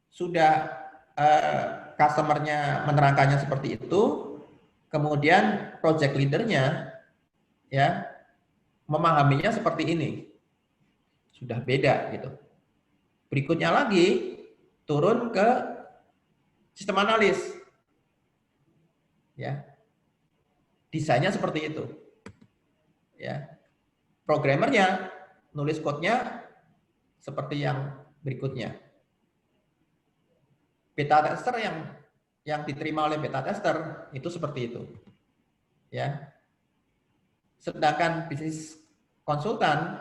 Sudah customer-nya menerangkannya seperti itu, kemudian project leader-nya ya memahaminya seperti ini. Sudah beda gitu. Berikutnya lagi turun ke sistem analis. Ya. Desainnya seperti itu. Ya. Programmernya nulis code-nya seperti yang berikutnya. Beta tester yang diterima oleh beta tester itu seperti itu. Ya. Sedangkan bisnis konsultan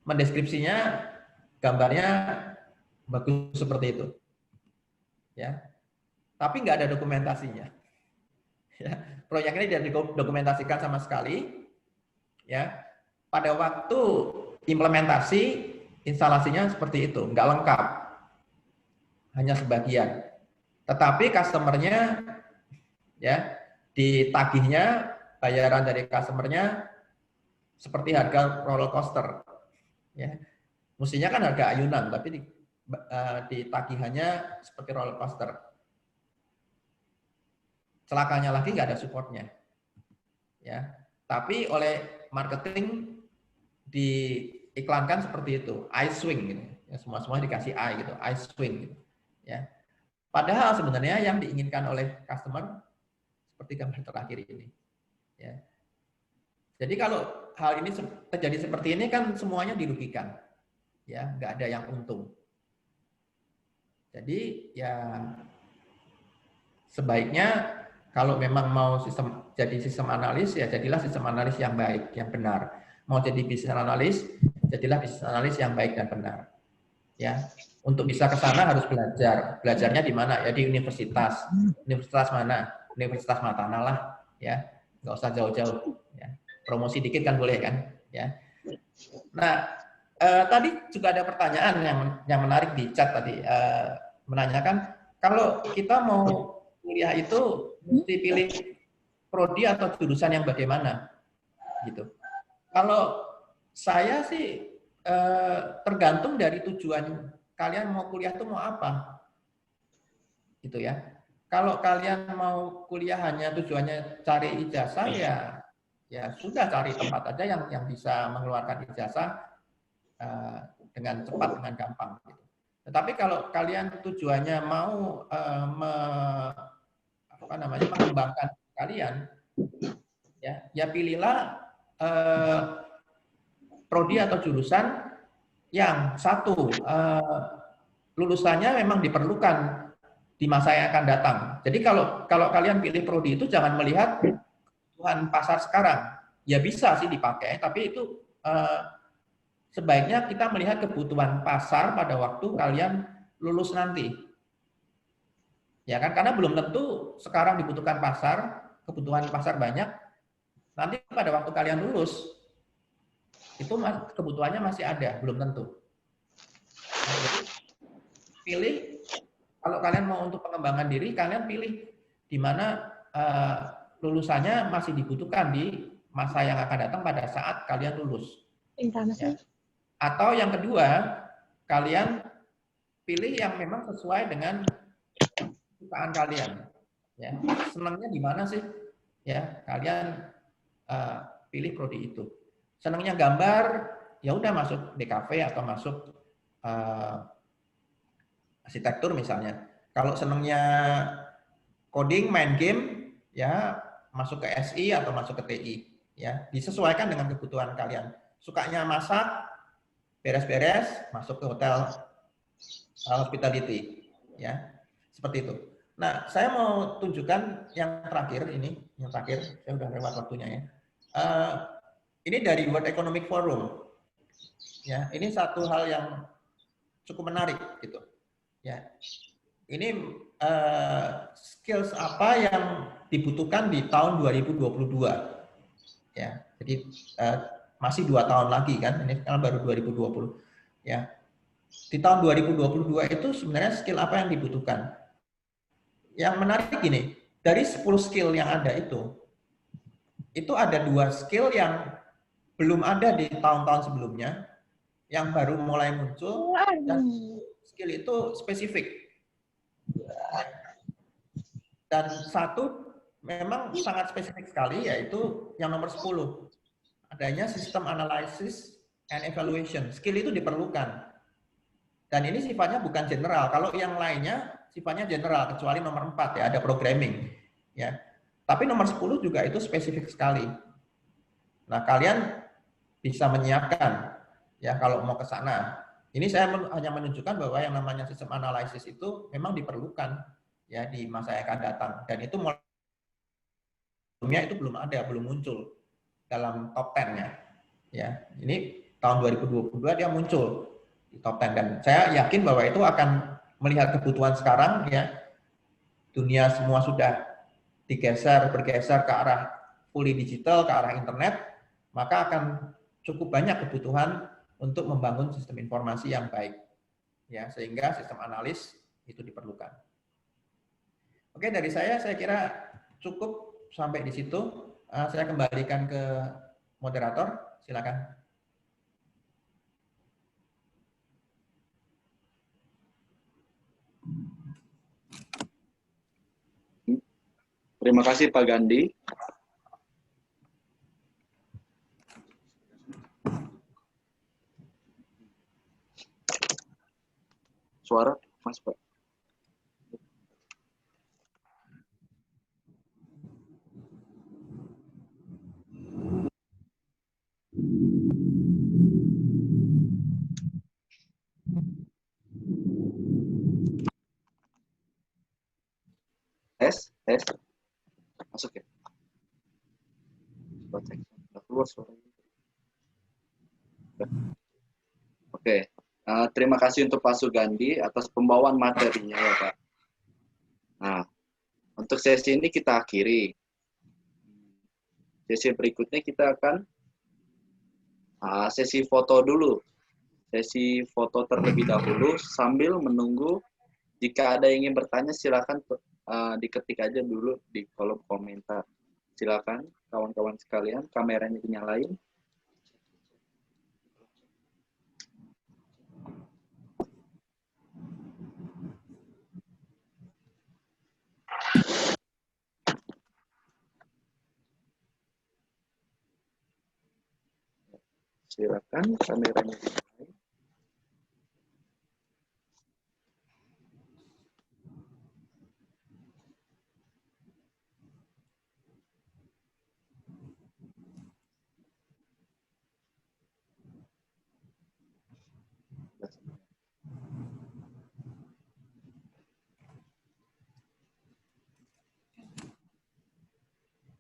mendeskripsinya gambarnya bagus seperti itu. Ya. Tapi nggak ada dokumentasinya. Ya. Proyek ini tidak didokumentasikan sama sekali. Ya. Pada waktu implementasi instalasinya seperti itu, nggak lengkap. Hanya sebagian. Tetapi customer-nya ya ditagihnya bayaran dari customer-nya seperti harga roller coaster. Ya. Mestinya kan harga ayunan, tapi ditagihannya seperti roller coaster. Celakanya lagi nggak ada supportnya. Ya. Tapi oleh marketing diiklankan seperti itu, eye swing gitu. Ya, semua dikasih eye gitu, eye swing gitu. Ya. Padahal sebenarnya yang diinginkan oleh customer seperti gambar terakhir ini. Ya. Jadi kalau hal ini terjadi seperti ini kan semuanya dirugikan, ya nggak ada yang untung. Jadi ya sebaiknya kalau memang mau jadi sistem analis ya jadilah sistem analis yang baik, yang benar. Mau jadi bisnis analis, jadilah bisnis analis yang baik dan benar. Ya, untuk bisa ke sana harus belajar. Belajarnya di mana? Ya di universitas. Universitas mana? Universitas Matana lah, ya. Nggak usah jauh-jauh. Ya. Promosi dikit kan boleh kan? Ya. Nah, tadi juga ada pertanyaan yang menarik di chat tadi. Menanyakan kalau kita mau kuliah itu mesti pilih prodi atau jurusan yang bagaimana, gitu. Kalau saya sih tergantung dari tujuan kalian mau kuliah itu mau apa, gitu ya. kalau kalian mau kuliah hanya tujuannya cari ijazah, ya sudah cari tempat aja yang bisa mengeluarkan ijazah dengan cepat, dengan gampang. Gitu. Tetapi kalau kalian tujuannya mau mengembangkan kalian, ya pilihlah prodi atau jurusan yang satu lulusannya memang diperlukan di masa yang akan datang. Jadi kalau kalian pilih prodi itu jangan melihat kebutuhan pasar sekarang. Ya bisa sih dipakai, tapi itu sebaiknya kita melihat kebutuhan pasar pada waktu kalian lulus nanti. Ya kan, karena belum tentu sekarang dibutuhkan pasar, kebutuhan pasar banyak, nanti pada waktu kalian lulus, itu kebutuhannya masih ada, belum tentu. Nah, jadi pilih, kalau kalian mau untuk pengembangan diri, kalian pilih di mana lulusannya masih dibutuhkan di masa yang akan datang pada saat kalian lulus. Ya. Atau yang kedua, kalian pilih yang memang sesuai dengan kesukaan kalian. Ya. Senangnya di mana sih? Ya, kalian pilih prodi itu. Senangnya gambar, ya udah masuk DKV atau masuk arsitektur misalnya. Kalau senangnya coding, main game, ya masuk ke SI atau masuk ke TI. Ya, disesuaikan dengan kebutuhan kalian. Sukanya masak, beres-beres, masuk ke hotel hospitality. Ya, seperti itu. Nah, saya mau tunjukkan yang terakhir ini, saya udah lewat waktunya ya. Ini dari World Economic Forum. Ya, ini satu hal yang cukup menarik gitu. Ya, ini skills apa yang dibutuhkan di tahun 2022. Ya, jadi masih 2 tahun lagi kan, ini kan baru 2020. Ya, di tahun 2022 itu sebenarnya skill apa yang dibutuhkan? Yang menarik gini, dari 10 skill yang ada itu ada 2 skill yang belum ada di tahun-tahun sebelumnya, yang baru mulai muncul, dan skill itu spesifik. Dan satu memang sangat spesifik sekali, yaitu yang nomor 10. Adanya sistem analysis and evaluation. Skill itu diperlukan. Dan ini sifatnya bukan general. Kalau yang lainnya sifatnya general, kecuali nomor 4 ya, ada programming. Ya. Tapi nomor 10 juga itu spesifik sekali. Nah, kalian bisa menyiapkan ya kalau mau ke sana. Ini saya hanya menunjukkan bahwa yang namanya sistem analisis itu memang diperlukan ya di masa yang akan datang, dan itu itu belum ada, belum muncul dalam top 10-nya. Ya, ini tahun 2022 dia muncul di top 10, dan saya yakin bahwa itu akan melihat kebutuhan sekarang ya. Dunia semua sudah bergeser ke arah fully digital, ke arah internet, maka akan cukup banyak kebutuhan untuk membangun sistem informasi yang baik. Ya, sehingga sistem analis itu diperlukan. Oke, dari saya kira cukup sampai di situ. Saya kembalikan ke moderator, silakan. Terima kasih Pak Gandhi. Suara Mas Pak. Tes. Masuk ya. Keluar suaranya. Oke. Terima kasih untuk Pak Sugandi atas pembawaan materinya ya Pak. Nah, untuk sesi ini kita akhiri. Sesi berikutnya kita akan sesi foto dulu. Sesi foto terlebih dahulu sambil menunggu. Jika ada yang ingin bertanya silakan diketik aja dulu di kolom komentar. Silakan kawan-kawan sekalian, kameranya dinyalain. Silakan kameranya.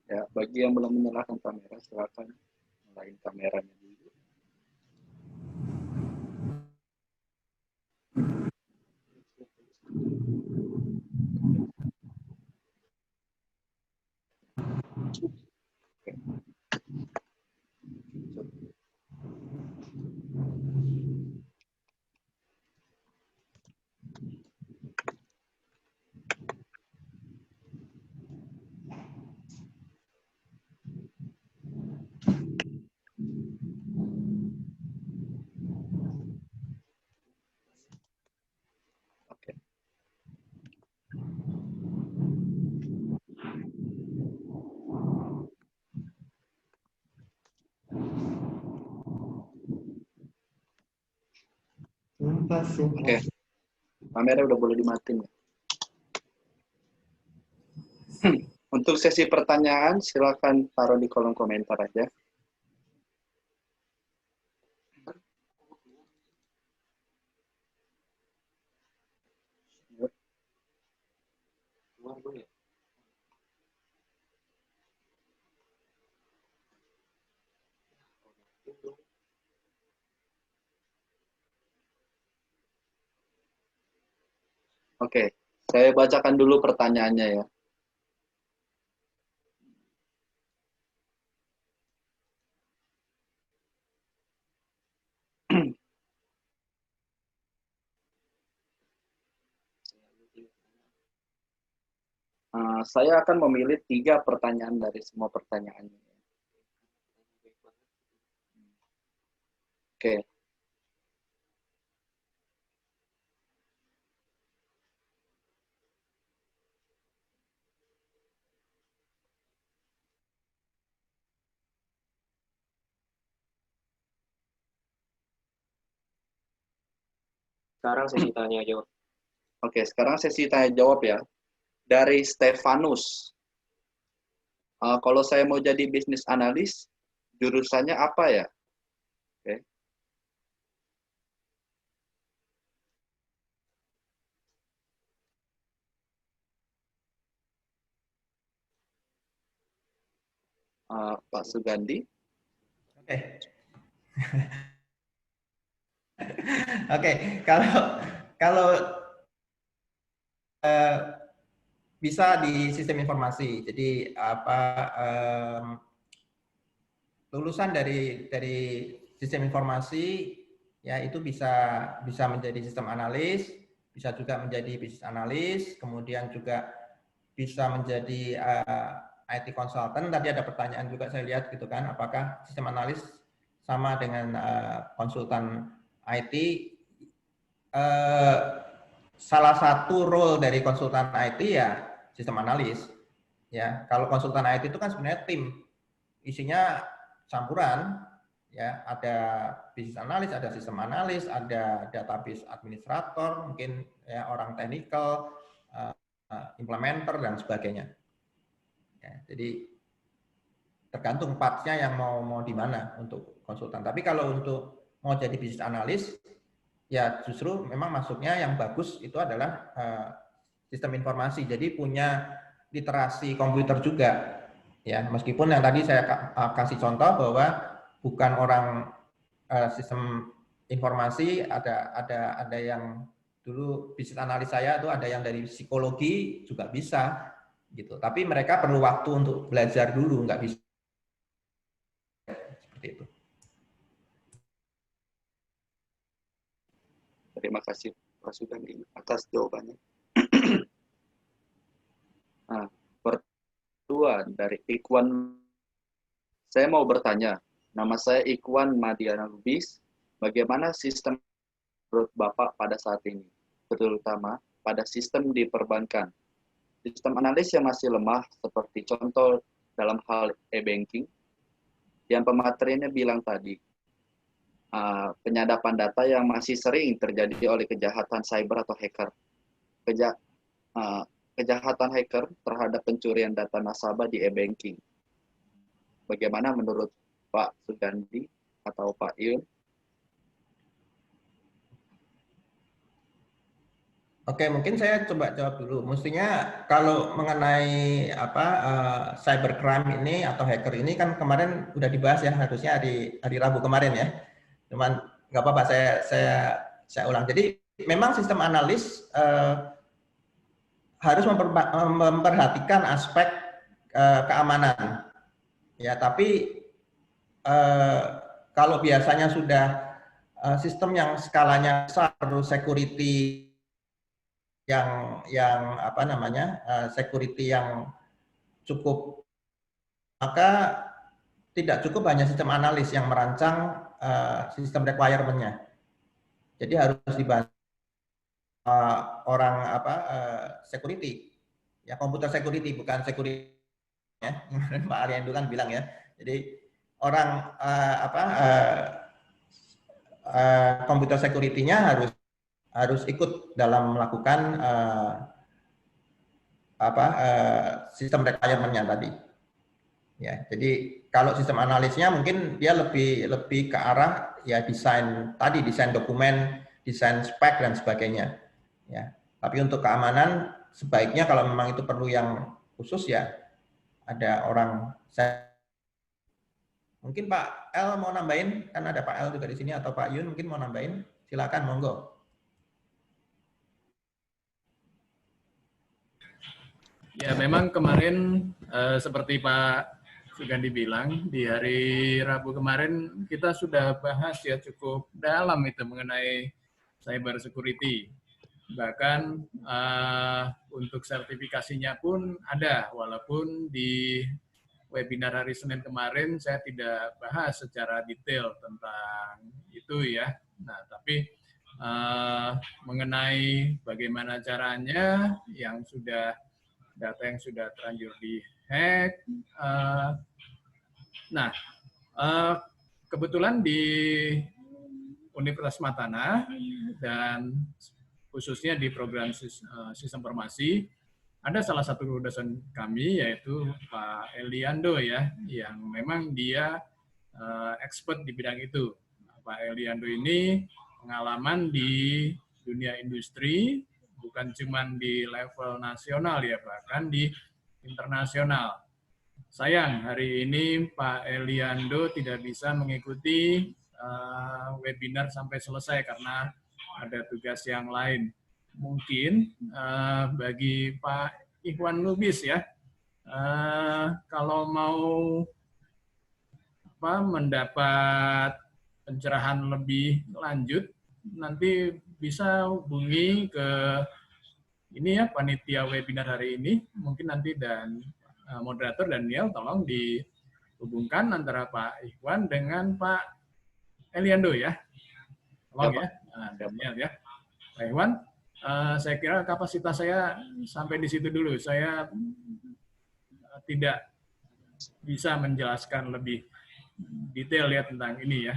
Ya, bagi yang belum menyalakan kamera, silakan nyalain kameranya dulu. Oke. Oke, kamera udah boleh dimatiin ya. Untuk sesi pertanyaan, silakan taruh di kolom komentar aja. Oke, saya bacakan dulu pertanyaannya ya. Saya akan memilih 3 pertanyaan dari semua pertanyaannya. Oke. Sekarang sesi tanya jawab. Oke, sekarang sesi tanya jawab ya. Dari Stefanus. Kalau saya mau jadi bisnis analis, jurusannya apa ya? Oke. Pak Sugandi. Oke. Oke, kalau bisa di sistem informasi. Jadi apa lulusan dari sistem informasi ya itu bisa menjadi sistem analis, bisa juga menjadi bisnis analis, kemudian juga bisa menjadi IT consultant. Tadi ada pertanyaan juga saya lihat gitu kan, apakah sistem analis sama dengan konsultan IT? Salah satu role dari konsultan IT ya sistem analis. Ya, kalau konsultan IT itu kan sebenarnya tim, isinya campuran, ya ada bisnis analis, ada sistem analis, ada database administrator, mungkin ya orang teknikal, implementer dan sebagainya. Ya, jadi tergantung partnya yang mau di mana untuk konsultan. Tapi kalau untuk mau jadi bisnis analis, ya justru memang masuknya yang bagus itu adalah sistem informasi. Jadi punya literasi komputer juga. Ya, meskipun yang tadi saya kasih contoh bahwa bukan orang sistem informasi, ada yang dulu bisnis analis saya itu ada yang dari psikologi juga bisa gitu. Tapi mereka perlu waktu untuk belajar dulu, nggak bisa seperti itu. Terima kasih Pak Sugandi atas jawabannya. Nah, kedua dari Ikwan, saya mau bertanya. Nama saya Ikwan Madiana Lubis. Bagaimana sistem menurut Bapak pada saat ini, terutama pada sistem di perbankan? Sistem analis yang masih lemah, seperti contoh dalam hal e-banking, yang pematerinya bilang tadi. penyadapan data yang masih sering terjadi oleh kejahatan cyber atau hacker. Kejahatan hacker terhadap pencurian data nasabah di e-banking. Bagaimana menurut Pak Sugandi atau Pak Yun? Oke, mungkin saya coba jawab dulu. Mestinya kalau mengenai cybercrime ini atau hacker ini kan kemarin udah dibahas ya, harusnya hari Rabu kemarin ya. Cuman nggak apa-apa, saya ulang. Jadi memang sistem analis harus memperhatikan aspek keamanan. Ya, tapi kalau biasanya sudah sistem yang skalanya besar, security yang security yang cukup, maka tidak cukup hanya sistem analis yang merancang sistem requirement-nya. Jadi harus dibantu orang security, ya komputer security, bukan security ya. Pak Ariando kan bilang ya. Jadi orang komputer security-nya harus ikut dalam melakukan sistem requirement-nya tadi. Ya, jadi kalau sistem analisnya mungkin dia lebih ke arah ya desain dokumen, desain spek dan sebagainya. Ya, tapi untuk keamanan sebaiknya kalau memang itu perlu yang khusus ya ada orang. Mungkin Pak L mau nambahin, kan ada Pak L juga di sini, atau Pak Yun mungkin mau nambahin, silakan monggo. Ya, memang kemarin seperti Pak Sugandi bilang, di hari Rabu kemarin kita sudah bahas ya cukup dalam itu mengenai cyber security. Bahkan untuk sertifikasinya pun ada, walaupun di webinar hari Senin kemarin saya tidak bahas secara detail tentang itu ya. Nah, tapi mengenai bagaimana caranya data yang sudah terlanjur di-hack. Kebetulan di Universitas Matana dan khususnya di program sistem informasi, ada salah satu dosen kami yaitu Pak Eliando ya, yang memang dia expert di bidang itu. Pak Eliando ini pengalaman di dunia industri, bukan cuma di level nasional ya, bahkan di internasional. Sayang, hari ini Pak Eliando tidak bisa mengikuti webinar sampai selesai karena ada tugas yang lain. Mungkin bagi Pak Ikhwan Lubis ya, kalau mau mendapat pencerahan lebih lanjut, nanti bisa hubungi ke ini ya, panitia webinar hari ini, mungkin nanti, dan moderator Daniel tolong dihubungkan antara Pak Ikhwan dengan Pak Eliando ya. Tolong ya, Daniel ya. Pak Ikhwan, saya kira kapasitas saya sampai di situ dulu. Saya tidak bisa menjelaskan lebih detail ya tentang ini ya.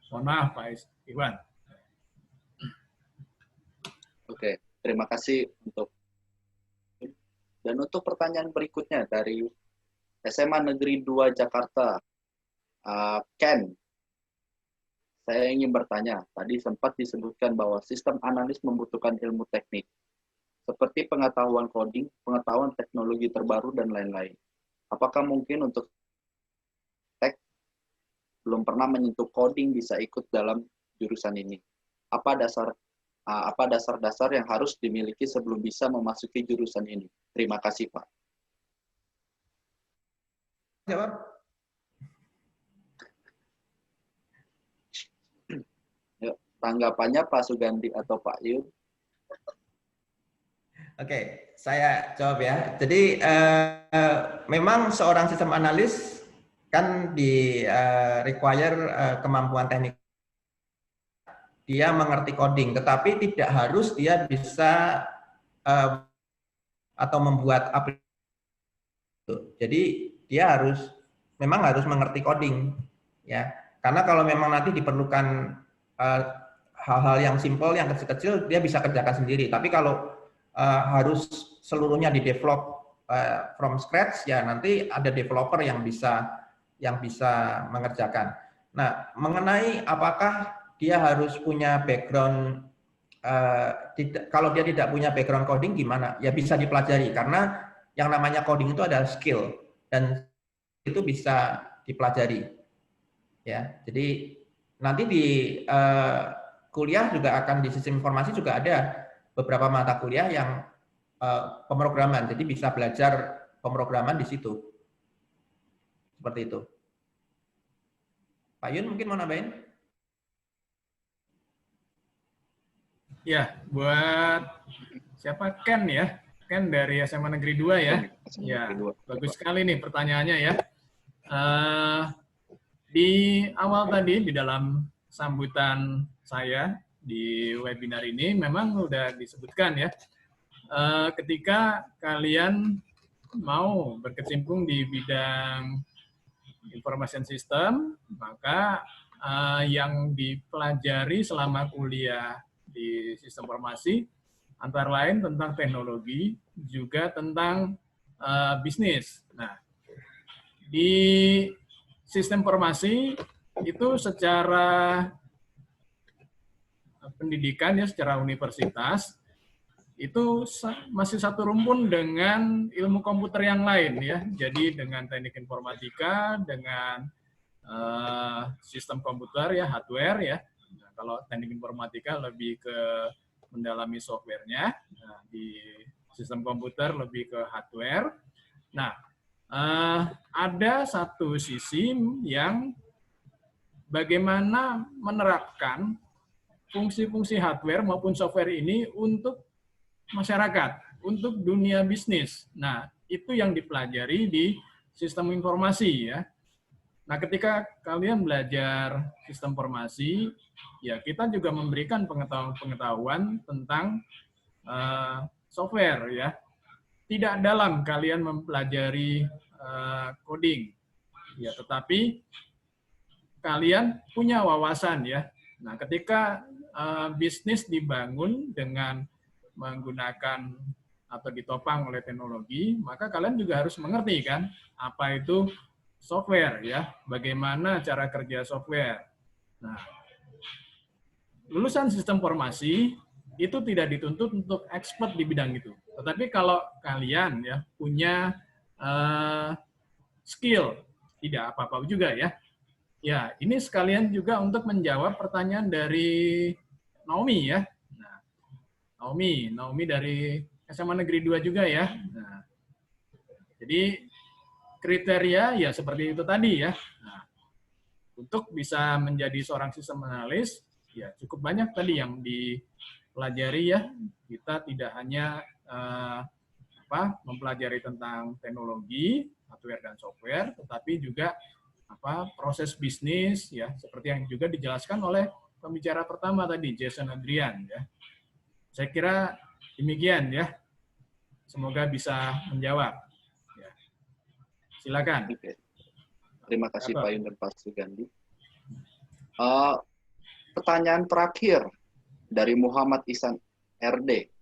Mohon maaf Pak Ikhwan. Oke, terima kasih untuk pertanyaan berikutnya dari SMA Negeri 2 Jakarta, Ken. Saya ingin bertanya, tadi sempat disebutkan bahwa sistem analis membutuhkan ilmu teknik, seperti pengetahuan coding, pengetahuan teknologi terbaru, dan lain-lain. Apakah mungkin untuk belum pernah menyentuh coding bisa ikut dalam jurusan ini? Apa dasar-dasar yang harus dimiliki sebelum bisa memasuki jurusan ini? Terima kasih, Pak. Jawab. Yuk, tanggapannya Pak Sugandi atau Pak Yun? Oke, saya jawab ya. Jadi memang seorang sistem analis kan require kemampuan teknik. Dia mengerti coding, tetapi tidak harus dia bisa atau membuat aplikasi. Jadi dia memang harus mengerti coding, ya. Karena kalau memang nanti diperlukan hal-hal yang simple, yang kecil-kecil, dia bisa kerjakan sendiri. Tapi kalau harus seluruhnya di develop from scratch, ya nanti ada developer yang bisa mengerjakan. Nah, mengenai apakah dia harus punya background, kalau dia tidak punya background coding gimana? Ya bisa dipelajari, karena yang namanya coding itu adalah skill, dan itu bisa dipelajari. Ya, jadi nanti di kuliah juga akan, di sistem informasi juga ada beberapa mata kuliah yang pemrograman, jadi bisa belajar pemrograman di situ. Seperti itu. Pak Yun mungkin mau nambahin? Ya, buat siapa? Ken ya? Ken dari SMA Negeri 2 ya? Ya, bagus sekali nih pertanyaannya ya. Di awal tadi, di dalam sambutan saya di webinar ini, memang sudah disebutkan ya, ketika kalian mau berkecimpung di bidang information system, maka yang dipelajari selama kuliah di sistem informasi antara lain tentang teknologi, juga tentang bisnis. Nah, di sistem informasi itu secara pendidikan ya, secara universitas itu masih satu rumpun dengan ilmu komputer yang lain ya. Jadi dengan teknik informatika, dengan sistem komputer ya, hardware ya. Nah, kalau teknik informatika lebih ke mendalami softwarenya, nah, di sistem komputer lebih ke hardware. Nah, ada satu sisi yang bagaimana menerapkan fungsi-fungsi hardware maupun software ini untuk masyarakat, untuk dunia bisnis. Nah, itu yang dipelajari di sistem informasi ya. Nah, ketika kalian belajar sistem informasi, ya kita juga memberikan pengetahuan tentang software ya. Tidak dalam kalian mempelajari coding, ya, tetapi kalian punya wawasan ya. Nah, ketika bisnis dibangun dengan menggunakan atau ditopang oleh teknologi, maka kalian juga harus mengerti kan apa itu software ya, bagaimana cara kerja software. Nah, lulusan sistem informasi itu tidak dituntut untuk expert di bidang itu. Tetapi kalau kalian ya punya skill, tidak apa-apa juga ya. Ya, ini sekalian juga untuk menjawab pertanyaan dari Naomi ya. Nah, Naomi dari SMA Negeri 2 juga ya. Nah, jadi kriteria ya seperti itu tadi ya. Nah, untuk bisa menjadi seorang sistem analis, ya cukup banyak tadi yang dipelajari ya. Kita tidak hanya mempelajari tentang teknologi, hardware dan software, tetapi juga proses bisnis ya, seperti yang juga dijelaskan oleh pembicara pertama tadi, Jason Adrian ya. Saya kira demikian ya. Semoga bisa menjawab. Ya. Silakan. Oke. Terima kasih Pak Yun dan Pak Sugandi. Pertanyaan terakhir dari Muhammad Ihsan RD.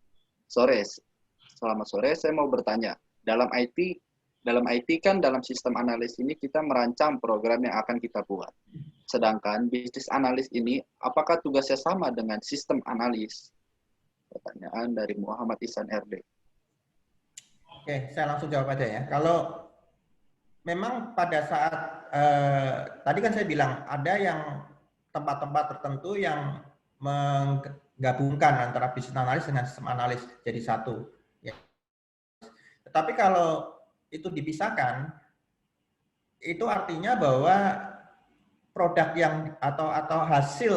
Selamat sore, saya mau bertanya. Dalam IT kan dalam sistem analis ini kita merancang program yang akan kita buat. Sedangkan bisnis analis ini, apakah tugasnya sama dengan sistem analis? Pertanyaan dari Muhammad Ihsan RD. Oke, saya langsung jawab aja ya. Kalau memang pada saat tadi kan saya bilang ada yang tempat-tempat tertentu yang menggabungkan antara bisnis analis dengan sistem analis jadi satu. Ya. Tetapi kalau itu dipisahkan, itu artinya bahwa produk yang atau hasil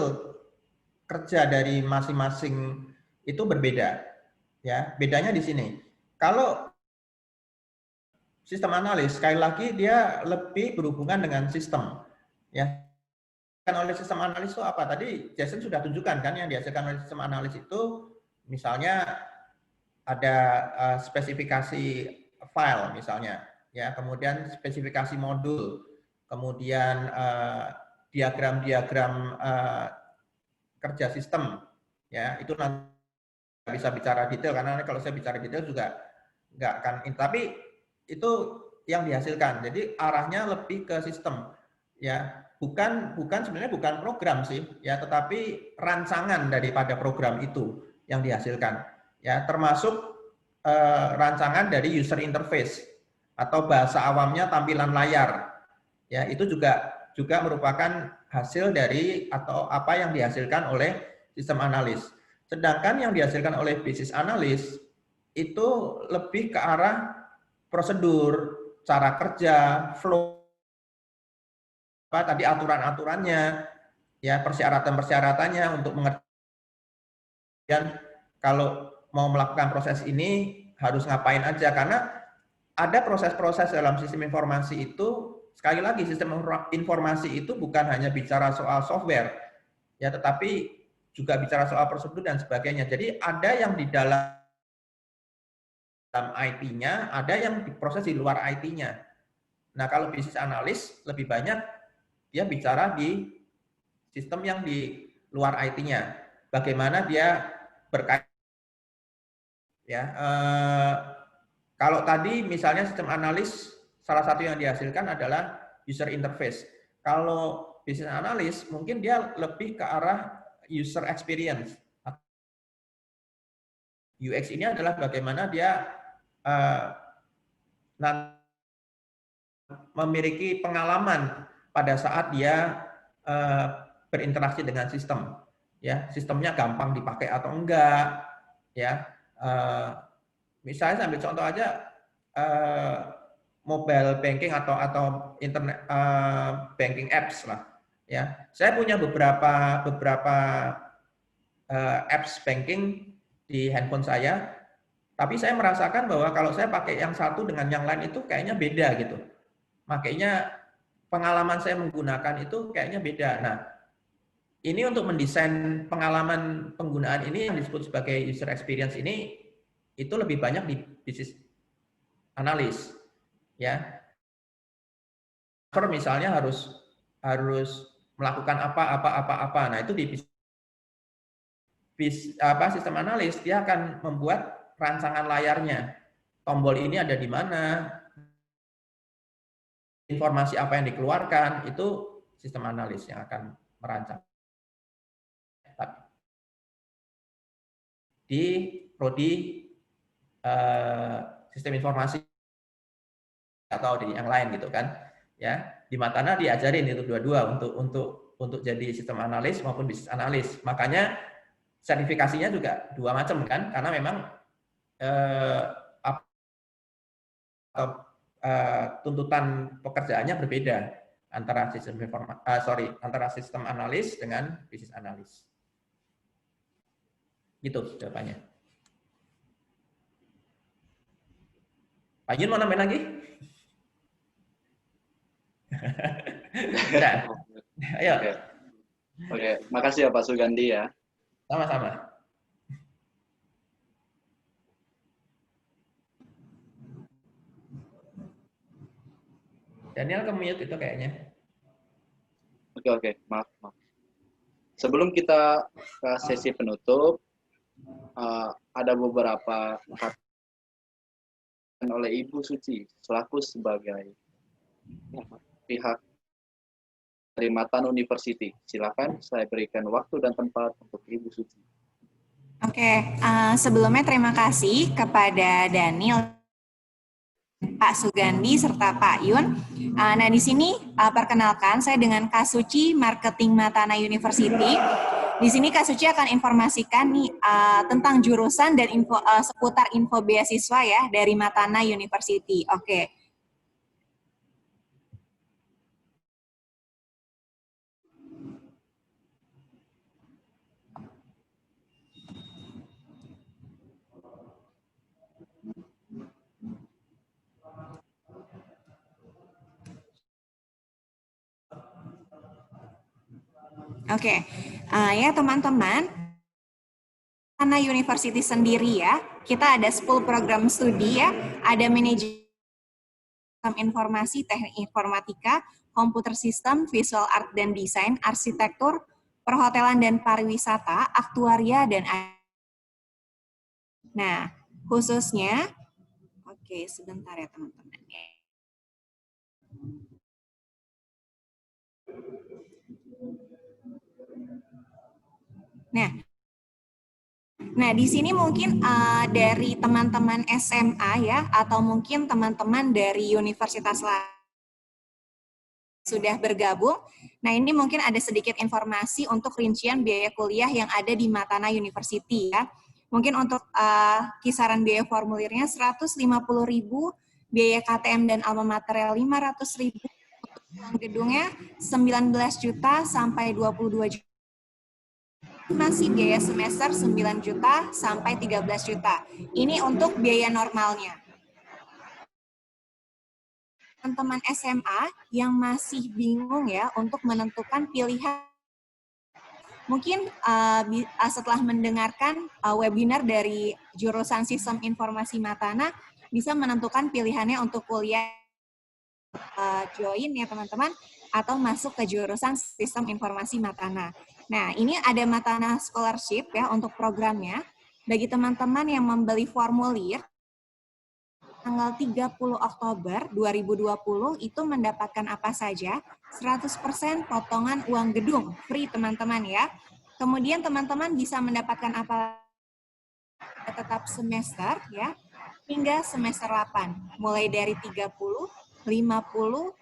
kerja dari masing-masing itu berbeda. Ya, bedanya di sini. Kalau sistem analis, sekali lagi dia lebih berhubungan dengan sistem. Ya, oleh sistem analis itu apa? Tadi Jason sudah tunjukkan kan yang dihasilkan oleh sistem analis itu, misalnya ada spesifikasi file misalnya, ya, kemudian spesifikasi modul, kemudian diagram-diagram kerja sistem, ya itu nanti bisa bicara detail karena kalau saya bicara detail juga nggak akan. Tapi itu yang dihasilkan. Jadi arahnya lebih ke sistem, ya bukan sebenarnya bukan program sih, ya tetapi rancangan daripada program itu yang dihasilkan, ya termasuk rancangan dari user interface atau bahasa awamnya tampilan layar, ya itu juga merupakan hasil dari atau apa yang dihasilkan oleh sistem analis. Sedangkan yang dihasilkan oleh business analis itu lebih ke arah prosedur, cara kerja, flow, apa tadi aturan-aturannya, ya persyaratan-persyaratannya untuk mengerti kalau mau melakukan proses ini harus ngapain aja, karena ada proses-proses dalam sistem informasi itu. Sekali lagi, sistem informasi itu bukan hanya bicara soal software, ya, tetapi juga bicara soal prosedur dan sebagainya. Jadi ada yang di dalam IT-nya, ada yang diproses di luar IT-nya. Nah, kalau bisnis analis lebih banyak dia bicara di sistem yang di luar IT-nya. Bagaimana dia berkaitan, ya. Kalau tadi misalnya sistem analis, salah satu yang dihasilkan adalah user interface. Kalau business analis mungkin dia lebih ke arah user experience. UX ini adalah bagaimana dia memiliki pengalaman pada saat dia berinteraksi dengan sistem. Ya, sistemnya gampang dipakai atau enggak. Ya, misalnya saya ambil contoh aja. Mobile banking atau internet banking apps lah, ya. Saya punya beberapa apps banking di handphone saya, tapi saya merasakan bahwa kalau saya pakai yang satu dengan yang lain itu kayaknya beda gitu. Makanya pengalaman saya menggunakan itu kayaknya beda. Nah, ini untuk mendesain pengalaman penggunaan ini yang disebut sebagai user experience ini itu lebih banyak di bisnis analis. Ya, misalnya harus melakukan apa. Nah, itu di sistem analis dia akan membuat rancangan layarnya. Tombol ini ada di mana, informasi apa yang dikeluarkan, itu sistem analis yang akan merancang. Di prodi sistem informasi atau di yang lain gitu kan, ya di Matana diajarin itu dua-dua untuk jadi sistem analis maupun bisnis analis. Makanya sertifikasinya juga dua macam kan, karena memang tuntutan pekerjaannya berbeda antara sistem analis dengan bisnis analis. Gitu jawabannya. Pak Yun mau nambahin lagi? Nah, ayo. Oke, makasih ya Pak Sugandi ya. Sama-sama. Daniel ke-mute itu kayaknya. Oke, maaf. Sebelum kita ke sesi penutup, ada beberapa oleh Ibu Suci selaku sebagai pihak dari Matana University. Silakan saya berikan waktu dan tempat untuk Ibu Suci. Oke, sebelumnya terima kasih kepada Daniel, Pak Sugandi, serta Pak Yun. Nah, di sini perkenalkan saya dengan Kak Suci, Marketing Matana University. Di sini Kak Suci akan informasikan nih tentang jurusan dan seputar info beasiswa ya dari Matana University. Oke. Oke, ya teman-teman, Matana University sendiri ya, kita ada 10 program studi ya, ada manajemen informasi, teknik informatika, komputer sistem, visual art dan desain, arsitektur, perhotelan dan pariwisata, aktuaria, dan nah, khususnya, oke, sebentar ya teman-teman. Nah, di sini mungkin dari teman-teman SMA ya, atau mungkin teman-teman dari universitas lain sudah bergabung. Nah, ini mungkin ada sedikit informasi untuk rincian biaya kuliah yang ada di Matana University ya. Mungkin untuk kisaran biaya formulirnya 150.000, biaya KTM dan alma mater 500.000, uang gedungnya 19 juta sampai 22 juta. Masih biaya semester 9 juta sampai 13 juta. Ini untuk biaya normalnya. Teman-teman SMA yang masih bingung ya untuk menentukan pilihan, mungkin setelah mendengarkan webinar dari jurusan Sistem Informasi Matana, bisa menentukan pilihannya untuk kuliah join ya teman-teman, atau masuk ke jurusan Sistem Informasi Matana. Nah, ini ada Matana Scholarship ya untuk programnya. Bagi teman-teman yang membeli formulir, tanggal 30 Oktober 2020 itu mendapatkan apa saja? 100% potongan uang gedung, free teman-teman ya. Kemudian teman-teman bisa mendapatkan apa tetap semester ya, hingga semester 8. Mulai dari 30, 50,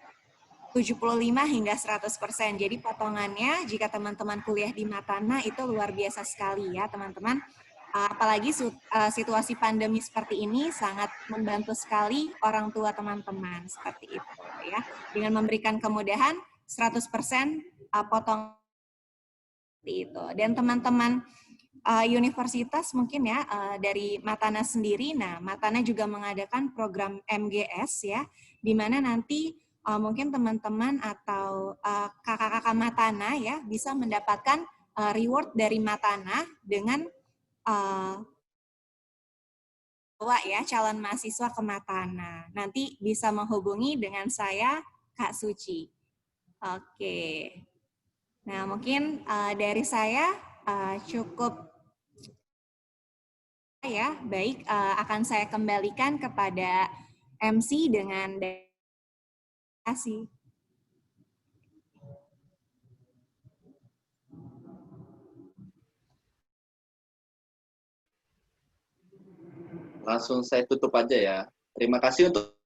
75 hingga 100%. Jadi potongannya jika teman-teman kuliah di Matana itu luar biasa sekali ya teman-teman. Apalagi situasi pandemi seperti ini sangat membantu sekali orang tua teman-teman seperti itu ya. Dengan memberikan kemudahan 100% potong seperti itu. Dan teman-teman universitas mungkin ya dari Matana sendiri, nah Matana juga mengadakan program MGS ya, di mana nanti mungkin teman-teman atau kakak-kakak Matana ya bisa mendapatkan reward dari Matana dengan bawa ya calon mahasiswa ke Matana. Nanti bisa menghubungi dengan saya, Kak Suci. Oke. Nah, mungkin dari saya cukup ya. Baik, akan saya kembalikan kepada MC dengan kasih. Langsung saya tutup aja ya. Terima kasih untuk